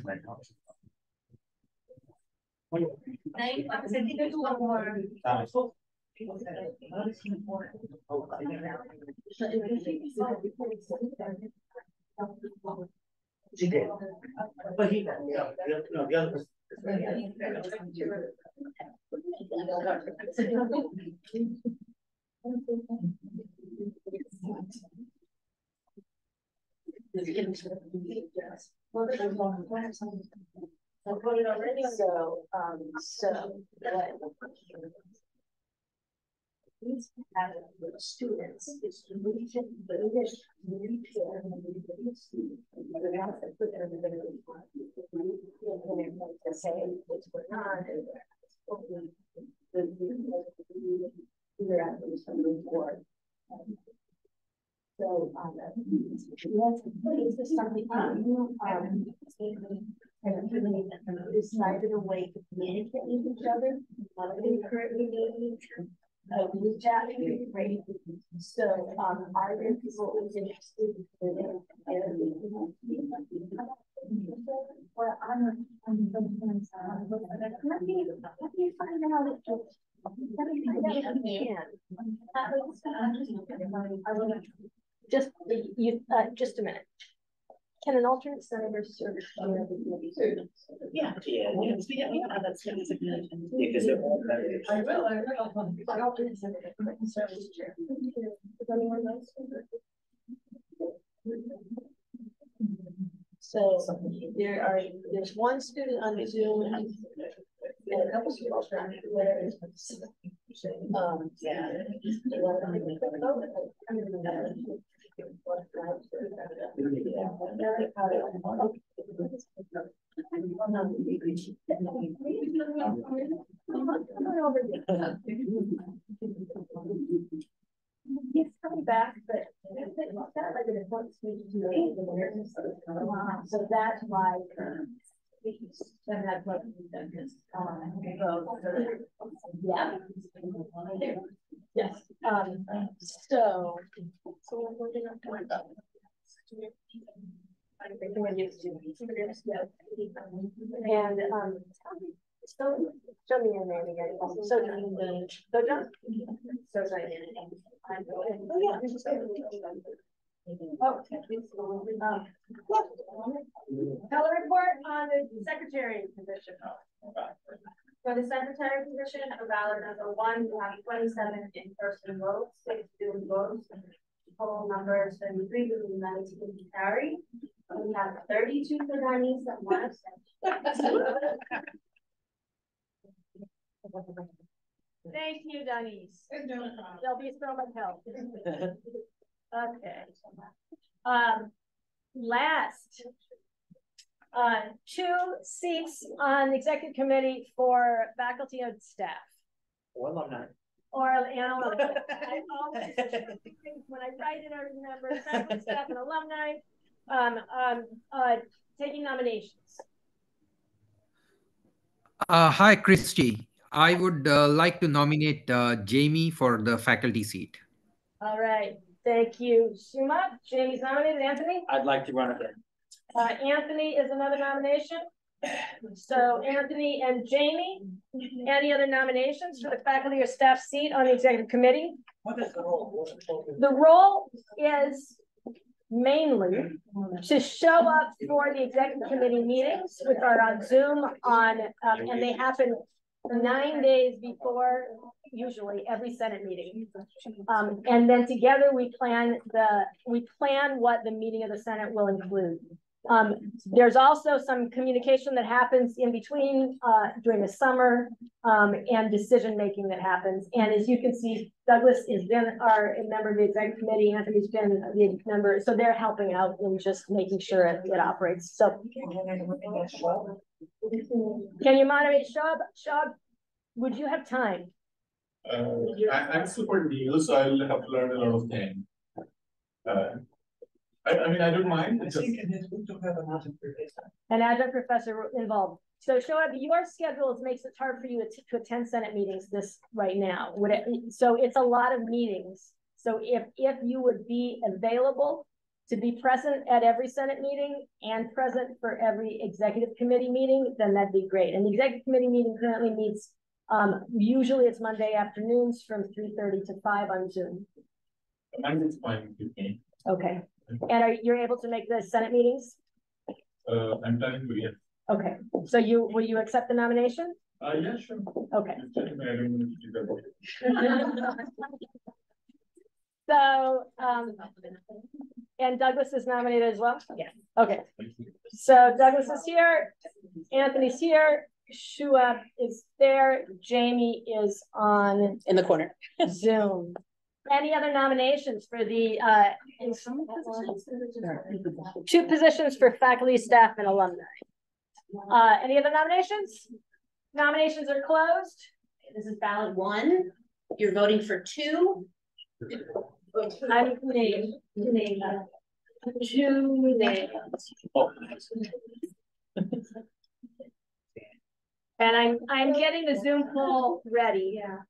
She did. But he, no, the other person. I put it already. So these have students is to reach it, but it is to reach it. They have to put everybody to say what's going on. Figure out what's coming forward. So, is this something decided a way to communicate with each other? Currently doing group chat, great. So, are there people who's interested in it? Well, I'm sometimes let me find out. Just a minute. Can an alternate senator serve? Yeah, that's good. Because they're all better. I will. But alternate senator can serve as chair. Is anyone else? So there's one student on the Zoom and a couple students trying He's coming back, but it's not like an important speech to me. So that's why yeah. Yes. So we're gonna talk about and so show me your name again. So John. So color report on the secretary position. For the secretary position, for ballot number 1, we have 27 in-person votes, 6 student votes. Total number 73 with 19 to carry. We have 32 for Denise and 1 abstention. Thank you, Denise. There'll be so much help. Okay. Last, 2 seats on the executive committee for faculty and staff. Or alumni. Or alumni. I always, when I write it, I remember faculty, staff, and alumni taking nominations. Hi, Christy. I would like to nominate Jamie for the faculty seat. All right. Thank you, Suma. Jamie's nominated. Anthony? I'd like to run again. Anthony is another nomination. So Anthony and Jamie, any other nominations for the faculty or staff seat on the executive committee? What is the role? The role is mainly to show up for the executive committee meetings, which are on Zoom and they happen 9 days before usually every Senate meeting. And then together we plan what the meeting of the Senate will include. There's also some communication that happens in between during the summer and decision making that happens. And as you can see, Douglas is then a member of the executive committee. Anthony's been the member, so they're helping out in just making sure it operates. So, can you moderate, Shab? Shab, would you have time? I'm super new, so I'll have to learn a lot of things. I mean, I don't mind. It's just... An adjunct professor involved. So Shoaib, your schedule makes it hard for you to attend Senate meetings this right now. So it's a lot of meetings. So if you would be available to be present at every Senate meeting and present for every executive committee meeting, then that'd be great. And the executive committee meeting currently meets, usually it's Monday afternoons from 3:30 to 5 on Zoom. Monday's fine. Okay. And you're able to make the Senate meetings? I'm planning to, yes. Okay. So will you accept the nomination? Yeah, sure. Okay. So, and Douglas is nominated as well? Yes. Okay. So Douglas is here, Anthony's here, Shoaib is there, Jamie is on in the corner Zoom. Any other nominations for the two positions for faculty, staff, and alumni? Any other nominations? Nominations are closed. This is ballot 1. You're voting for 2. I'm named. Two names. And I'm getting the Zoom poll ready. Yeah.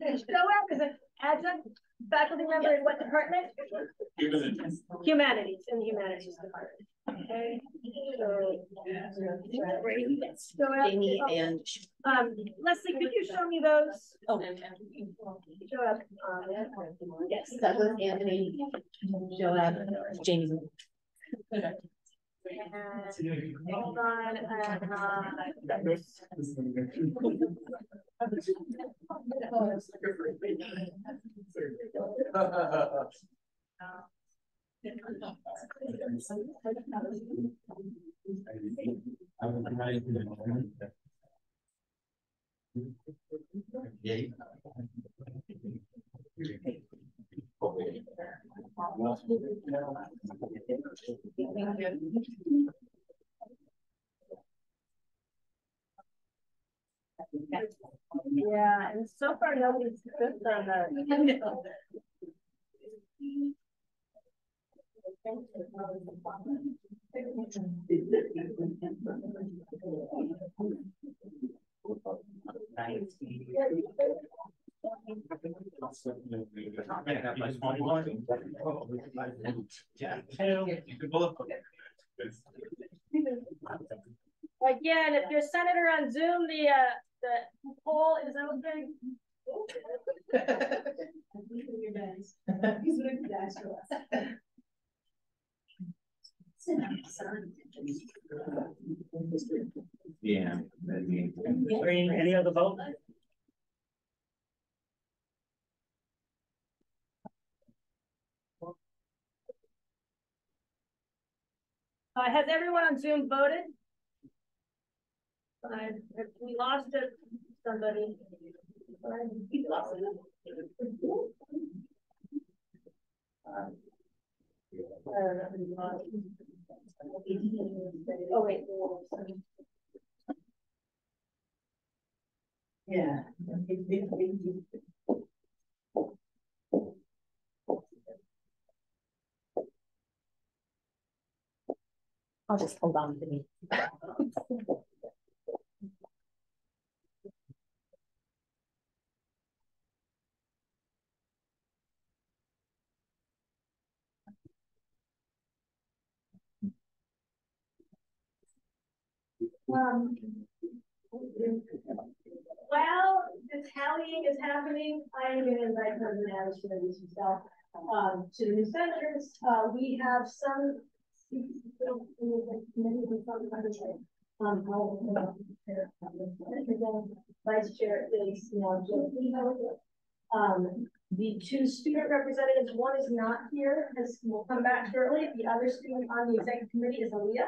Shoaib is an adjunct faculty member in what department? Humanities, in the humanities department. Okay. So, Jamie and Leslie, could you show me those? oh, Shoaib. yes, Douglas, Anthony, Joab, Jamie. Hold on. Yeah, and so far nobody's good on that. Again, if you're a senator on Zoom, the poll is open. Yeah. Any other vote? Has everyone on Zoom voted? We lost it. Somebody. We lost it. Oh wait. Yeah. I'll just hold on to me. While the tallying is happening, I am going to invite President Adams to introduce himself to the new senators. We have some Vice Chair is Joe. The two student representatives, one is not here, will come back shortly. The other student on the executive committee is Aaliyah.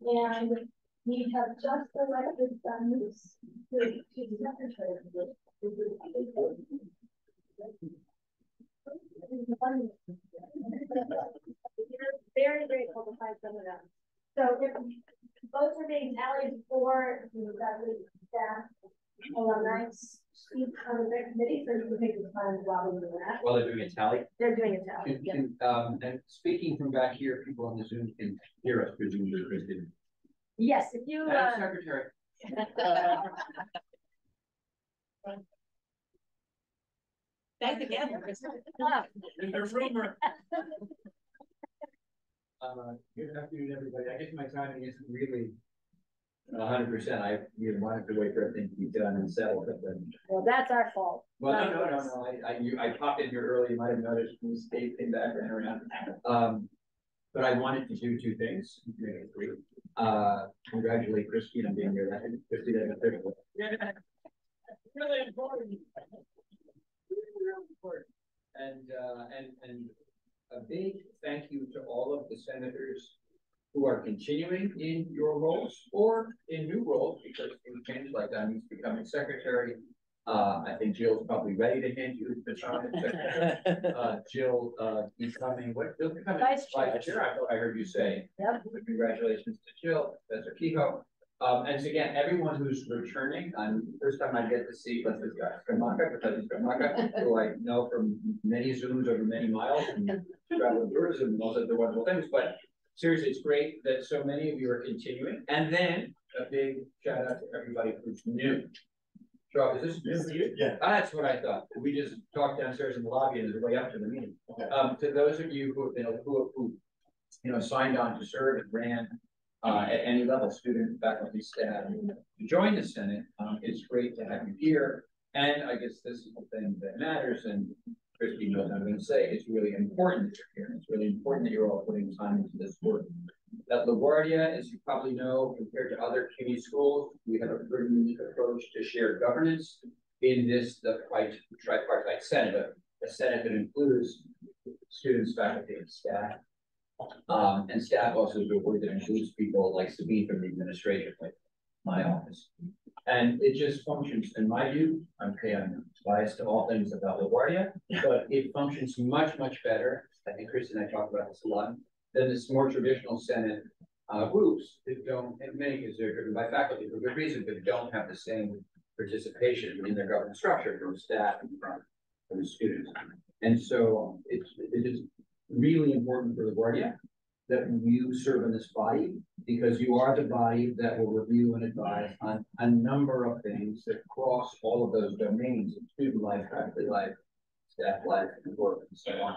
And we have just elected them to the secretary. Very grateful to find some of them. So if votes are being tallied for the staff, alumni, speak on the committee, so you can take the time while we're doing that. While they're doing a tally? They're doing a tally. And speaking from back here, people on the Zoom can hear us presumably, Kristen. Yes, if you. Madam Secretary. Thanks again. There's a rumor. Good afternoon, everybody. I guess my timing isn't really 100%. I wanted to wait for everything to be done and settled. But then... Well, that's our fault. Well, no. I popped in here early. You might have noticed when the state came back and around. But I wanted to do two things. Congratulate Christine on being here. Christine, that's critical. Really important. Really important. And a big thank you to all of the senators who are continuing in your roles or in new roles, because things change, like Donnie's becoming secretary. I think Jill's probably ready to hand you the baton. Jill becoming vice chair. I thought I heard you say. Yep. So congratulations to Jill, Professor Kehoe. And so again, everyone who's returning, first time I get to see Professor Skamaka, who I know from many Zooms over many miles and travel tourism and all sorts of wonderful things. But seriously, it's great that so many of you are continuing. And then a big shout out to everybody who's new. Is this new for you? Yeah. That's what I thought. We just talked downstairs in the lobby and there's a way up to the meeting. Okay. To those of you who have been who signed on to serve and ran at any level, student, faculty, staff, to join the Senate, it's great to have you here. And I guess this is the thing that matters. And Christy knows what I'm going to say. It's really important that you're here. It's really important that you're all putting time into this work. At LaGuardia, as you probably know, compared to other CUNY schools, we have a pretty unique approach to shared governance in the tripartite Senate, a Senate that includes students, faculty, and staff. And staff also is a word that includes people like Sabine from the administration, like my office. And it just functions, in my view, I'm biased to all things about LaGuardia, but it functions much, much better. I think Chris and I talk about this a lot, than this more traditional Senate groups that don't, in many cases, they're driven by faculty for good reason, but don't have the same participation in their governance structure from staff and from students. And so it is really important for LaGuardia that you serve in this body, because you are the body that will review and advise on a number of things that cross all of those domains of student life, faculty life, staff life, and work, and so on.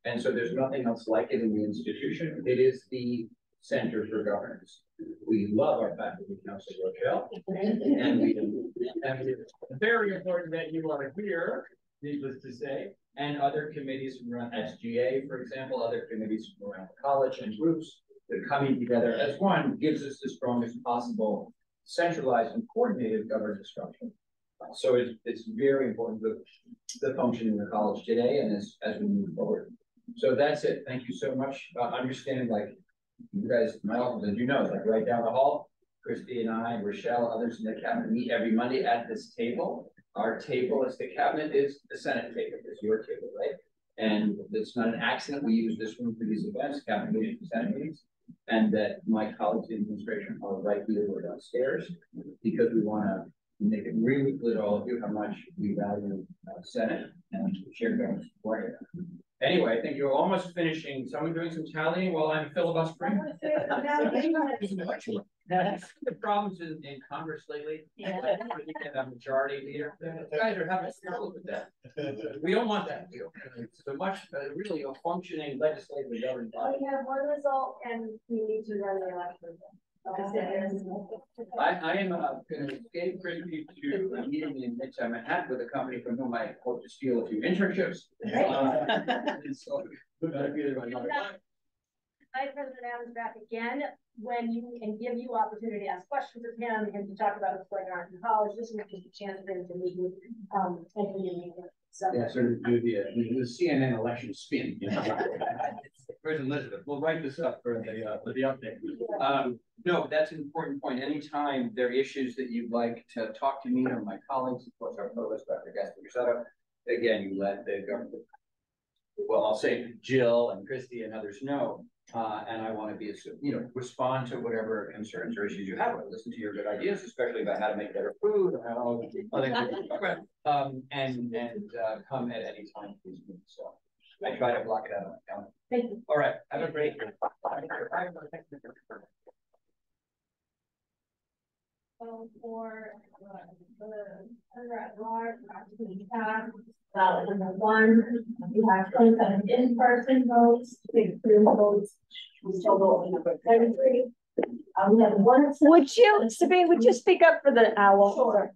And so there's nothing else like it in the institution. It is the center for governance. We love our faculty council, Rochelle, and it's very important that you are here, needless to say, and other committees from around SGA, for example, other committees from around the college and groups that are coming together as one gives us the strongest possible centralized and coordinated governance structure. So it's very important to the function in the college today and as we move forward. So that's it. Thank you so much. Understand, like you guys, my office, as you know, is like right down the hall. Christy and I, Rochelle, others in the cabinet meet every Monday at this table. Our table as the cabinet is the Senate table, is your table, right? And it's not an accident we use this room for these events, cabinet meetings, Senate meetings, and that my colleagues in administration are right here or downstairs, because we want to make it really clear to all of you how much we value Senate and shared governance support here. Anyway, I think you're almost finishing. Someone doing some tallying while I'm filibustering. The problems in Congress lately. Yeah. You get a majority leader. You guys are having trouble with that. We don't want that. It's so much really a functioning legislative government body. We have one result, and we need to run the election. I am going to escape Christy to a meeting in Midtown Manhattan with a company from whom I hope to steal a few internships. So, Vice President Adams back again when you can give you opportunity to ask questions of him and to talk about what's going on in college. This is just a chance for him to meet you and for you to meet him. Yeah, sort of do the CNN election spin, you know. Where's Elizabeth? We'll write this up for the update. No, that's an important point. Anytime there are issues that you'd like to talk to me or my colleagues, of course, our provost, Dr. Gaspar, again, you let the government, well, I'll say Jill and Christy and others know. And I want to be, respond to whatever concerns or issues you have. I listen to your good ideas, especially about how to make better food and how other things talk about, and come at any time to these meetings. So I try to block it out on my calendar. Thank you. All right, have a great day. So for the under at large, we have number one, you have 27 in-person votes, 6 Zoom votes, total number 33. We have one. Sabine, would you speak up for the owl? Sure.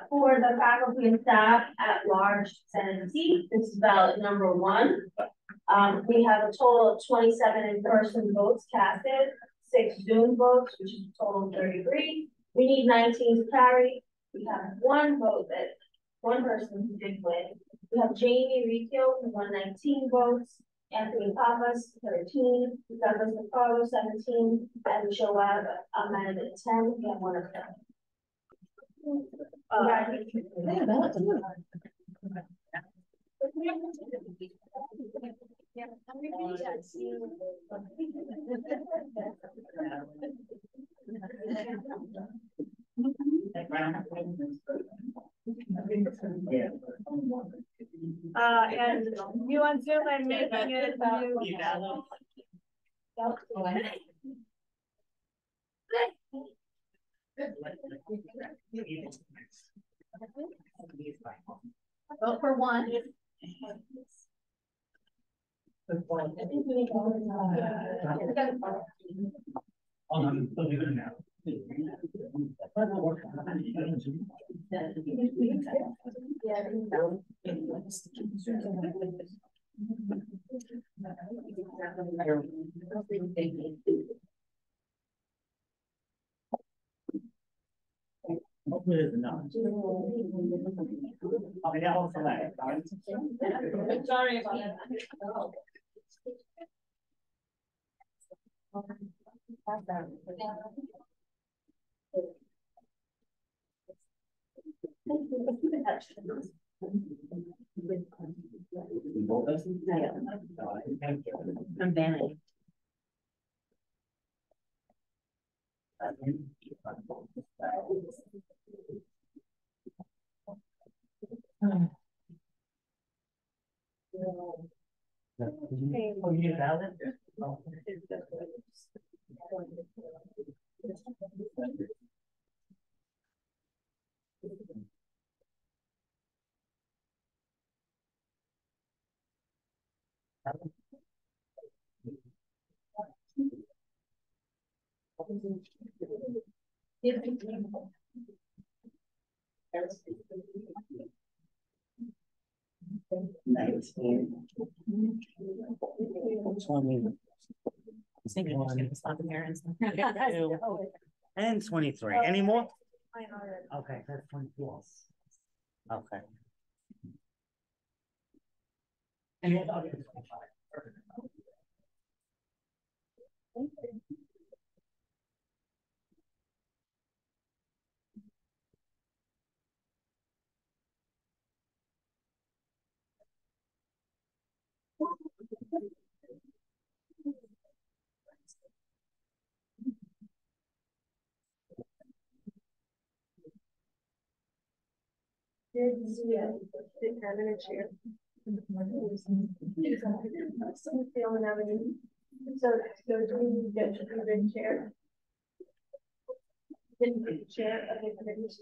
For the faculty and staff at large Senate seat, this is ballot number 1. We have a total of 27 in-person votes casted, 6 Zoom votes, which is a total of 33. We need 19 to carry. We have 1 vote that one person who did win. We have Jamie Riccio with 119 votes, Anthony Papas 13, Douglas McFarlow 17, and Joab Ahmed 10. We have 1 of them. And you on Zoom, I'm making it vote for 1. Hopefully there's enough. Okay, yeah, also that. Sorry. I'm banning. Oh, you get out of it? Oh. And 23. Any more? Okay, that's 24. Okay. Any other? Chair. Didn't be the chair of the committee as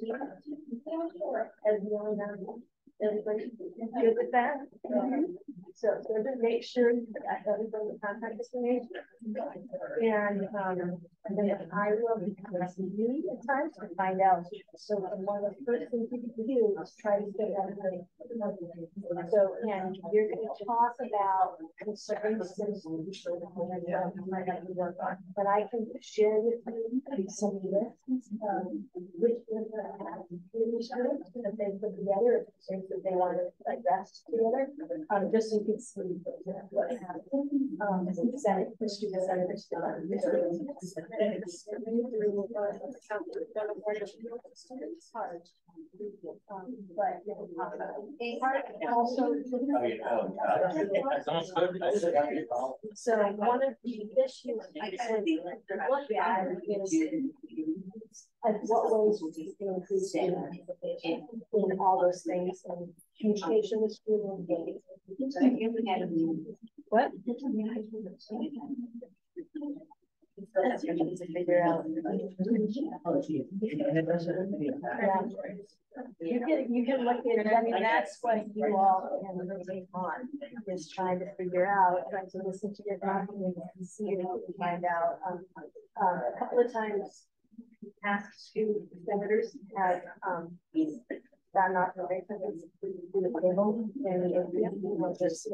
the only nominee. Everybody good with that? So to make sure that everybody the contact information. And then I will be contacting you at times to find out. So one of the first things you can do is try to get everybody. So, and you're going to talk about concerns citizens. But I can share with you some lists which students that they put together, things that they want to digest together, just so you can see what happened. Senate, the student senators, but also. So one of the issues I said look at is what ways we can increase in all those things and communication with students. What? To figure out. You can look at it. I mean, that's what you all can take on, is trying to figure out, trying to listen to your documents and see if you can find out. A couple of times, past two senators have gotten off the race to the table and just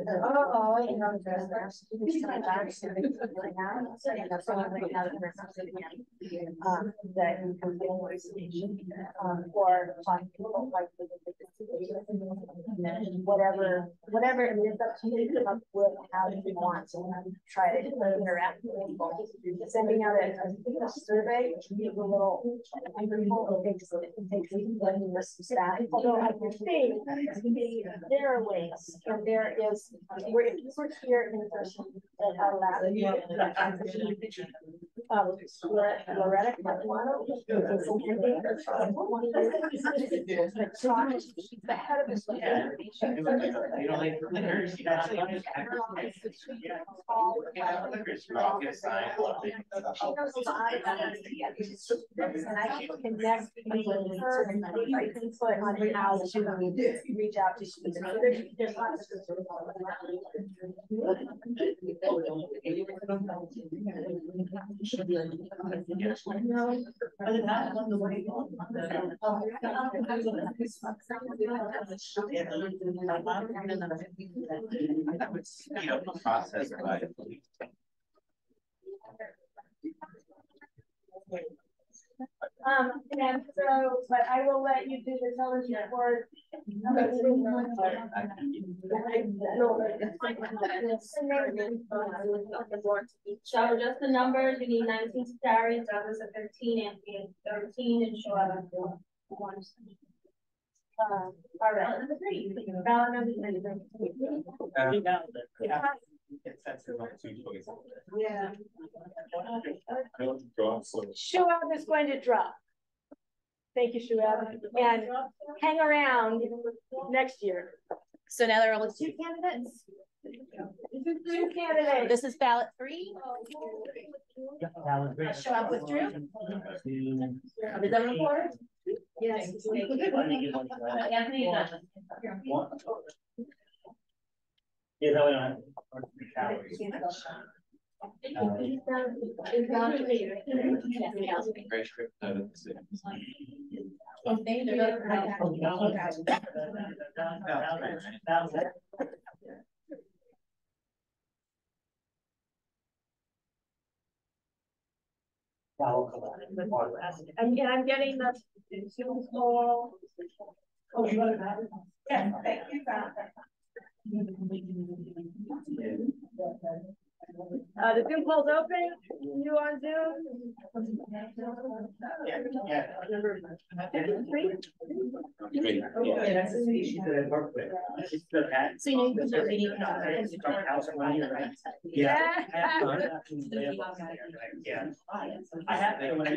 that you can get more information or people like whatever it is up to you to come up with how you want to try to interact with people. Sending out a survey, a little it takes some staff. Although I think there are ways, and there is, if you were here in person at our lab, Loretta Catalano, she's the head of the student. She knows a lot about it, and I can connect with her and I can put on how to reach out to students. There's lots of that would speed up the process by and so, but I will let you do the television report. So just the numbers, you need 19 secretaries, others are 13 and 13 and show up. All right. Ballot number 3. Yeah. Shuab is going to drop. Thank you, Shuab. And hang around next year. So now there are only 2 candidates? 2 candidates. This is ballot 3? Shuab withdrew? Are the Denver reporters? Yes. Anthony doesn't. Yeah, that way I don't I'm getting the Zoom poll. Oh, you want to have it? Yeah, thank you. The Zoom poll's open. You on Zoom? So you know, you start reading yeah. I have to, when I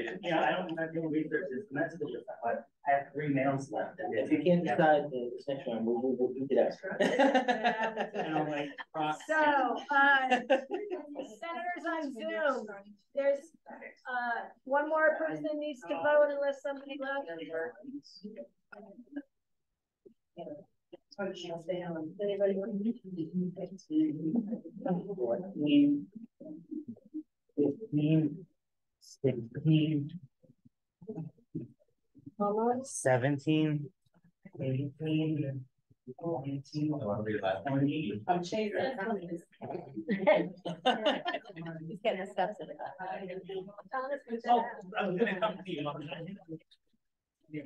don't have to research this message, but I have 3 mails left. If you can't decide this next one, we'll do it extra. And I'm like, so, senators on Zoom, there's one more person needs to vote unless somebody left. Anybody want to 15, 16, 17, 18, 19, I'm changing. He's getting the steps in the Oh, I'm gonna come to you. So,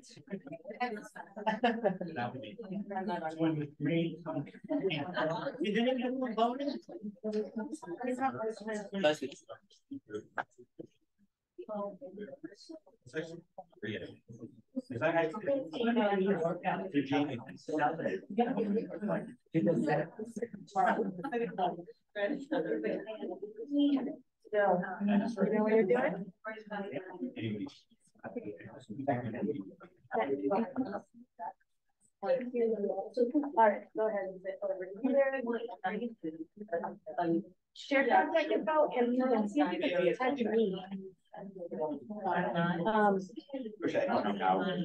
you know what you're doing? All right, go ahead and sit over here. Share contact info and you can see if you can attach me.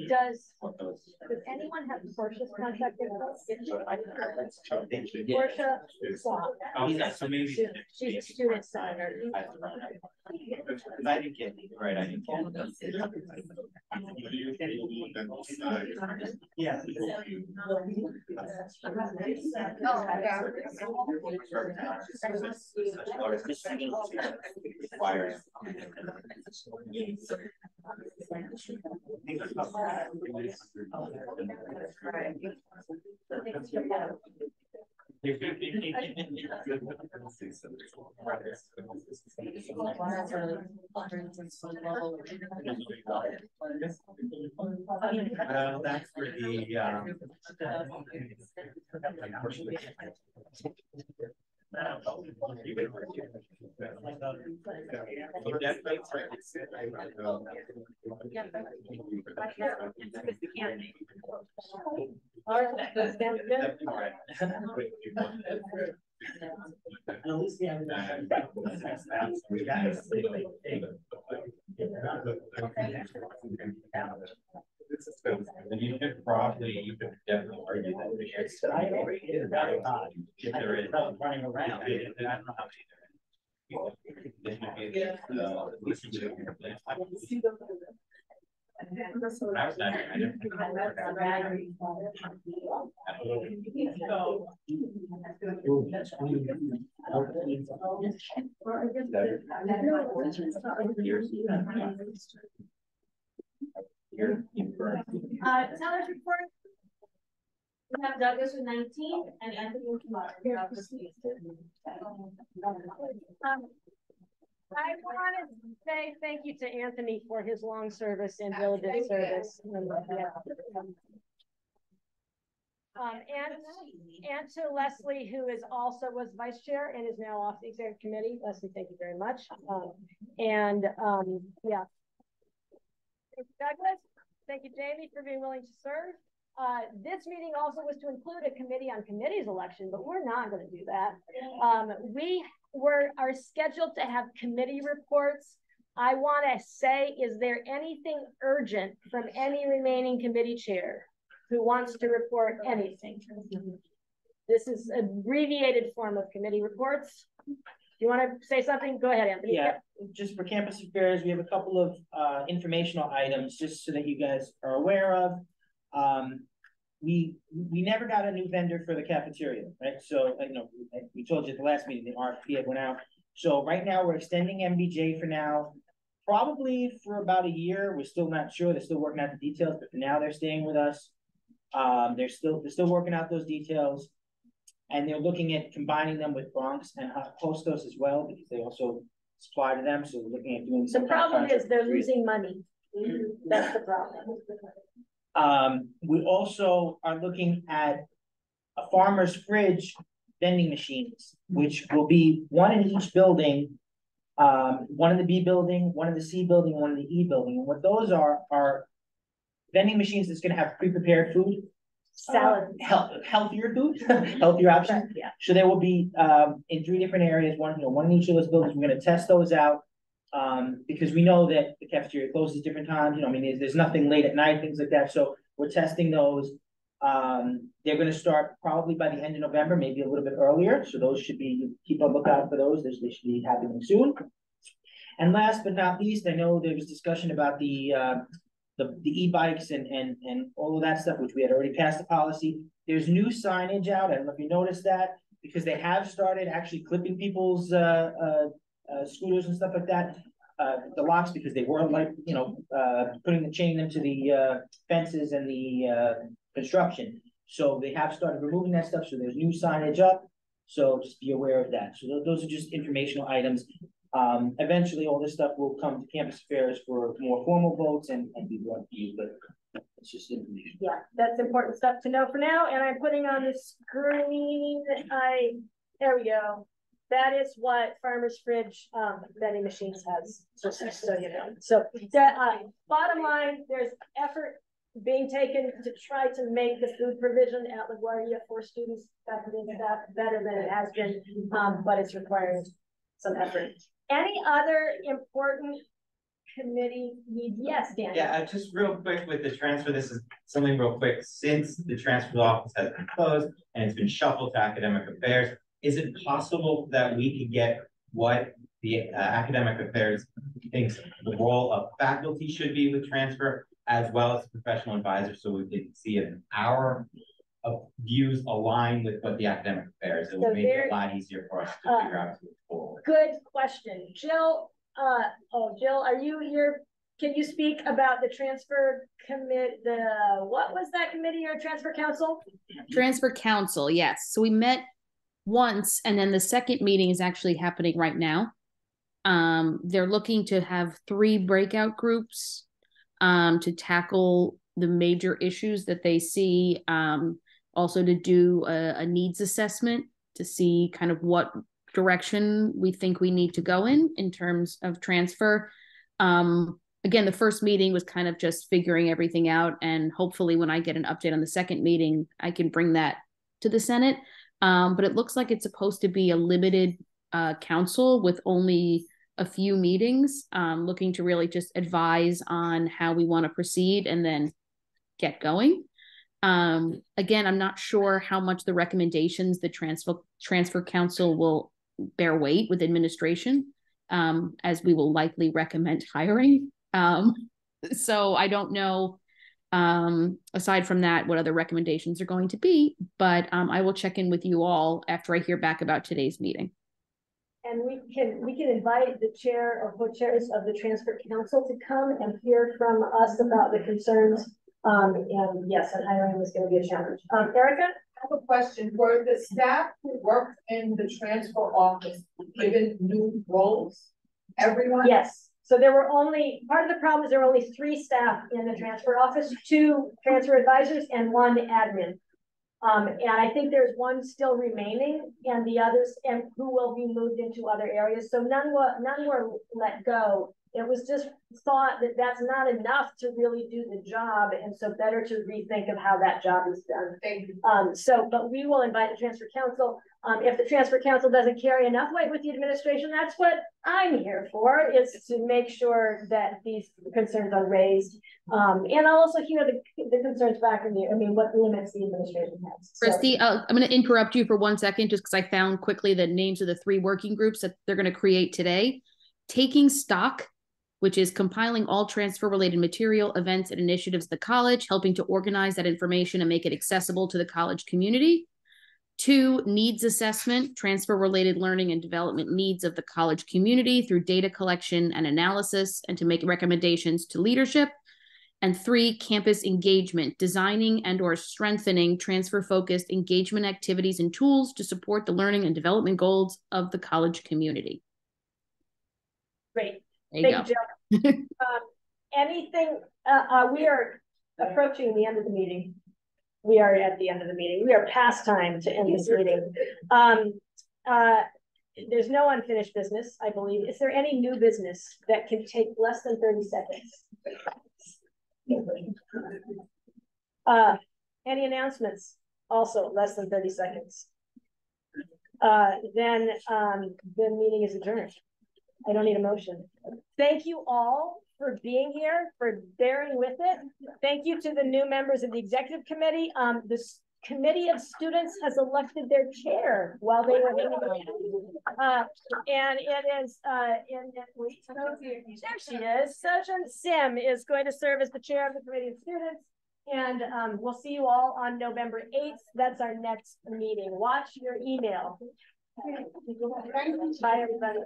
Does anyone have Portia's contact info? Portia Swap. She's a student senator. I didn't get it, right, I didn't get it. Yeah. That's for the you could probably, you could definitely argue that there is running around. Teller's report. We have Douglas with 19 and Anthony with 12. I want to say thank you to Anthony for his long service and diligent service. And to Leslie, who is also was vice chair and is now off the executive committee. Leslie, thank you very much. Yeah. Thank you, Douglas. Thank you, Jamie, for being willing to serve. This meeting also was to include a committee on committees election, but we're not going to do that. We are scheduled to have committee reports. I want to say, is there anything urgent from any remaining committee chair who wants to report anything? This is an abbreviated form of committee reports. You want to say something? Go ahead, Anthony. Yeah, just for campus affairs, we have a couple of informational items just so that you guys are aware of. We never got a new vendor for the cafeteria, right? So, we told you at the last meeting, the RFP went out. So right now we're extending MBJ for now, probably for about a year. We're still not sure. They're still working out the details, but for now they're staying with us. They're still working out those details. And they're looking at combining them with Bronx and Hostos as well, because they also supply to them. So we're looking at doing some. The problem is they're losing money. That's the problem. We also are looking at a farmer's fridge vending machines, which will be one in each building, one in the B building, one in the C building, one in the E building. And what those are vending machines that's going to have pre-prepared food. Salad, healthier food, healthier options. Yeah. So there will be in 3 different areas, one in each of those buildings. We're going to test those out because we know that the cafeteria closes different times. There's nothing late at night, things like that. So we're testing those. They're going to start probably by the end of November, maybe a little bit earlier. So those should be, keep a lookout for those. They should be happening soon. And last but not least, I know there was discussion about the e-bikes and all of that stuff, which we had already passed the policy. There's new signage out. I don't know if you noticed that, because they have started actually clipping people's scooters and stuff like that. the locks because they weren't like, putting the chain into the, fences and the, construction. So they have started removing that stuff, so there's new signage up, so just be aware of that. So those are just informational items. Eventually, all this stuff will come to campus affairs for more formal votes and be brought to you, but it's just information. Yeah, that's important stuff to know for now, and I'm putting on the screen, there we go. That is what Farmer's Fridge vending machines has, just so you know. So that bottom line, there's effort being taken to try to make the food provision at LaGuardia for students, faculty, and staff better than it has been, but it's requiring some effort. Any other important committee needs? Yes, Dan. Yeah, just real quick with the transfer, this is something real quick. Since the transfer office has been closed and it's been shuffled to academic affairs, is it possible that we could get what the academic affairs thinks the role of faculty should be with transfer, as well as professional advisors, so we could see if our views align with what the academic affairs? It would make it a lot easier for us to figure out to move forward. Good question. Jill, Jill, are you here? Can you speak about the transfer commit, what was that committee or transfer council? Transfer council, yes. So we met once, and then the second meeting is actually happening right now. They're looking to have 3 breakout groups to tackle the major issues that they see, also to do a needs assessment to see kind of what direction we think we need to go in terms of transfer. Again, the first meeting was kind of just figuring everything out, and hopefully when I get an update on the second meeting, I can bring that to the Senate. But it looks like it's supposed to be a limited council with only a few meetings, looking to really just advise on how we want to proceed and then get going. Again, I'm not sure how much the recommendations the transfer council will bear weight with administration, as we will likely recommend hiring. So I don't know, aside from that, what other recommendations are going to be, but I will check in with you all after I hear back about today's meeting. And we can invite the chair or co-chairs of the transfer council to come and hear from us about the concerns. And yes, and hiring was going to be a challenge. Erica? I have a question. Were the staff who worked in the transfer office given new roles? Everyone? Yes. So there were only, part of the problem is there were only 3 staff in the transfer office, 2 transfer advisors and 1 admin. And I think there's 1 still remaining, and the others, and who will be moved into other areas. So none were let go. It was just thought that that's not enough to really do the job, and so better to rethink of how that job is done. Thank you. But we will invite the transfer council. If the transfer council doesn't carry enough weight with the administration, that's what I'm here for, is to make sure that these concerns are raised. And I'll also hear the concerns back from you. I mean, what limits the administration has. Christy, I'm going to interrupt you for 1 second, just because I found quickly the names of the 3 working groups that they're going to create today. Taking Stock, which is compiling all transfer-related material, events, and initiatives of the college, helping to organize that information and make it accessible to the college community. 2, Needs Assessment, transfer-related learning and development needs of the college community through data collection and analysis, and to make recommendations to leadership. And 3, Campus Engagement, designing and or strengthening transfer-focused engagement activities and tools to support the learning and development goals of the college community. Great. There you Thank you, Jill. Anything, we are approaching the end of the meeting. We are at the end of the meeting. We are past time to end this meeting. There's no unfinished business, I believe. Is there any new business that can take less than 30 seconds? Any announcements? Also less than 30 seconds. Then the meeting is adjourned. I don't need a motion. Thank you all for being here, for bearing with it. Thank you to the new members of the executive committee. This committee of students has elected their chair while they were meeting. And it is, there she is. Sojun Sim is going to serve as the chair of the committee of students. And we'll see you all on November 8th. That's our next meeting. Watch your email. Bye, everybody.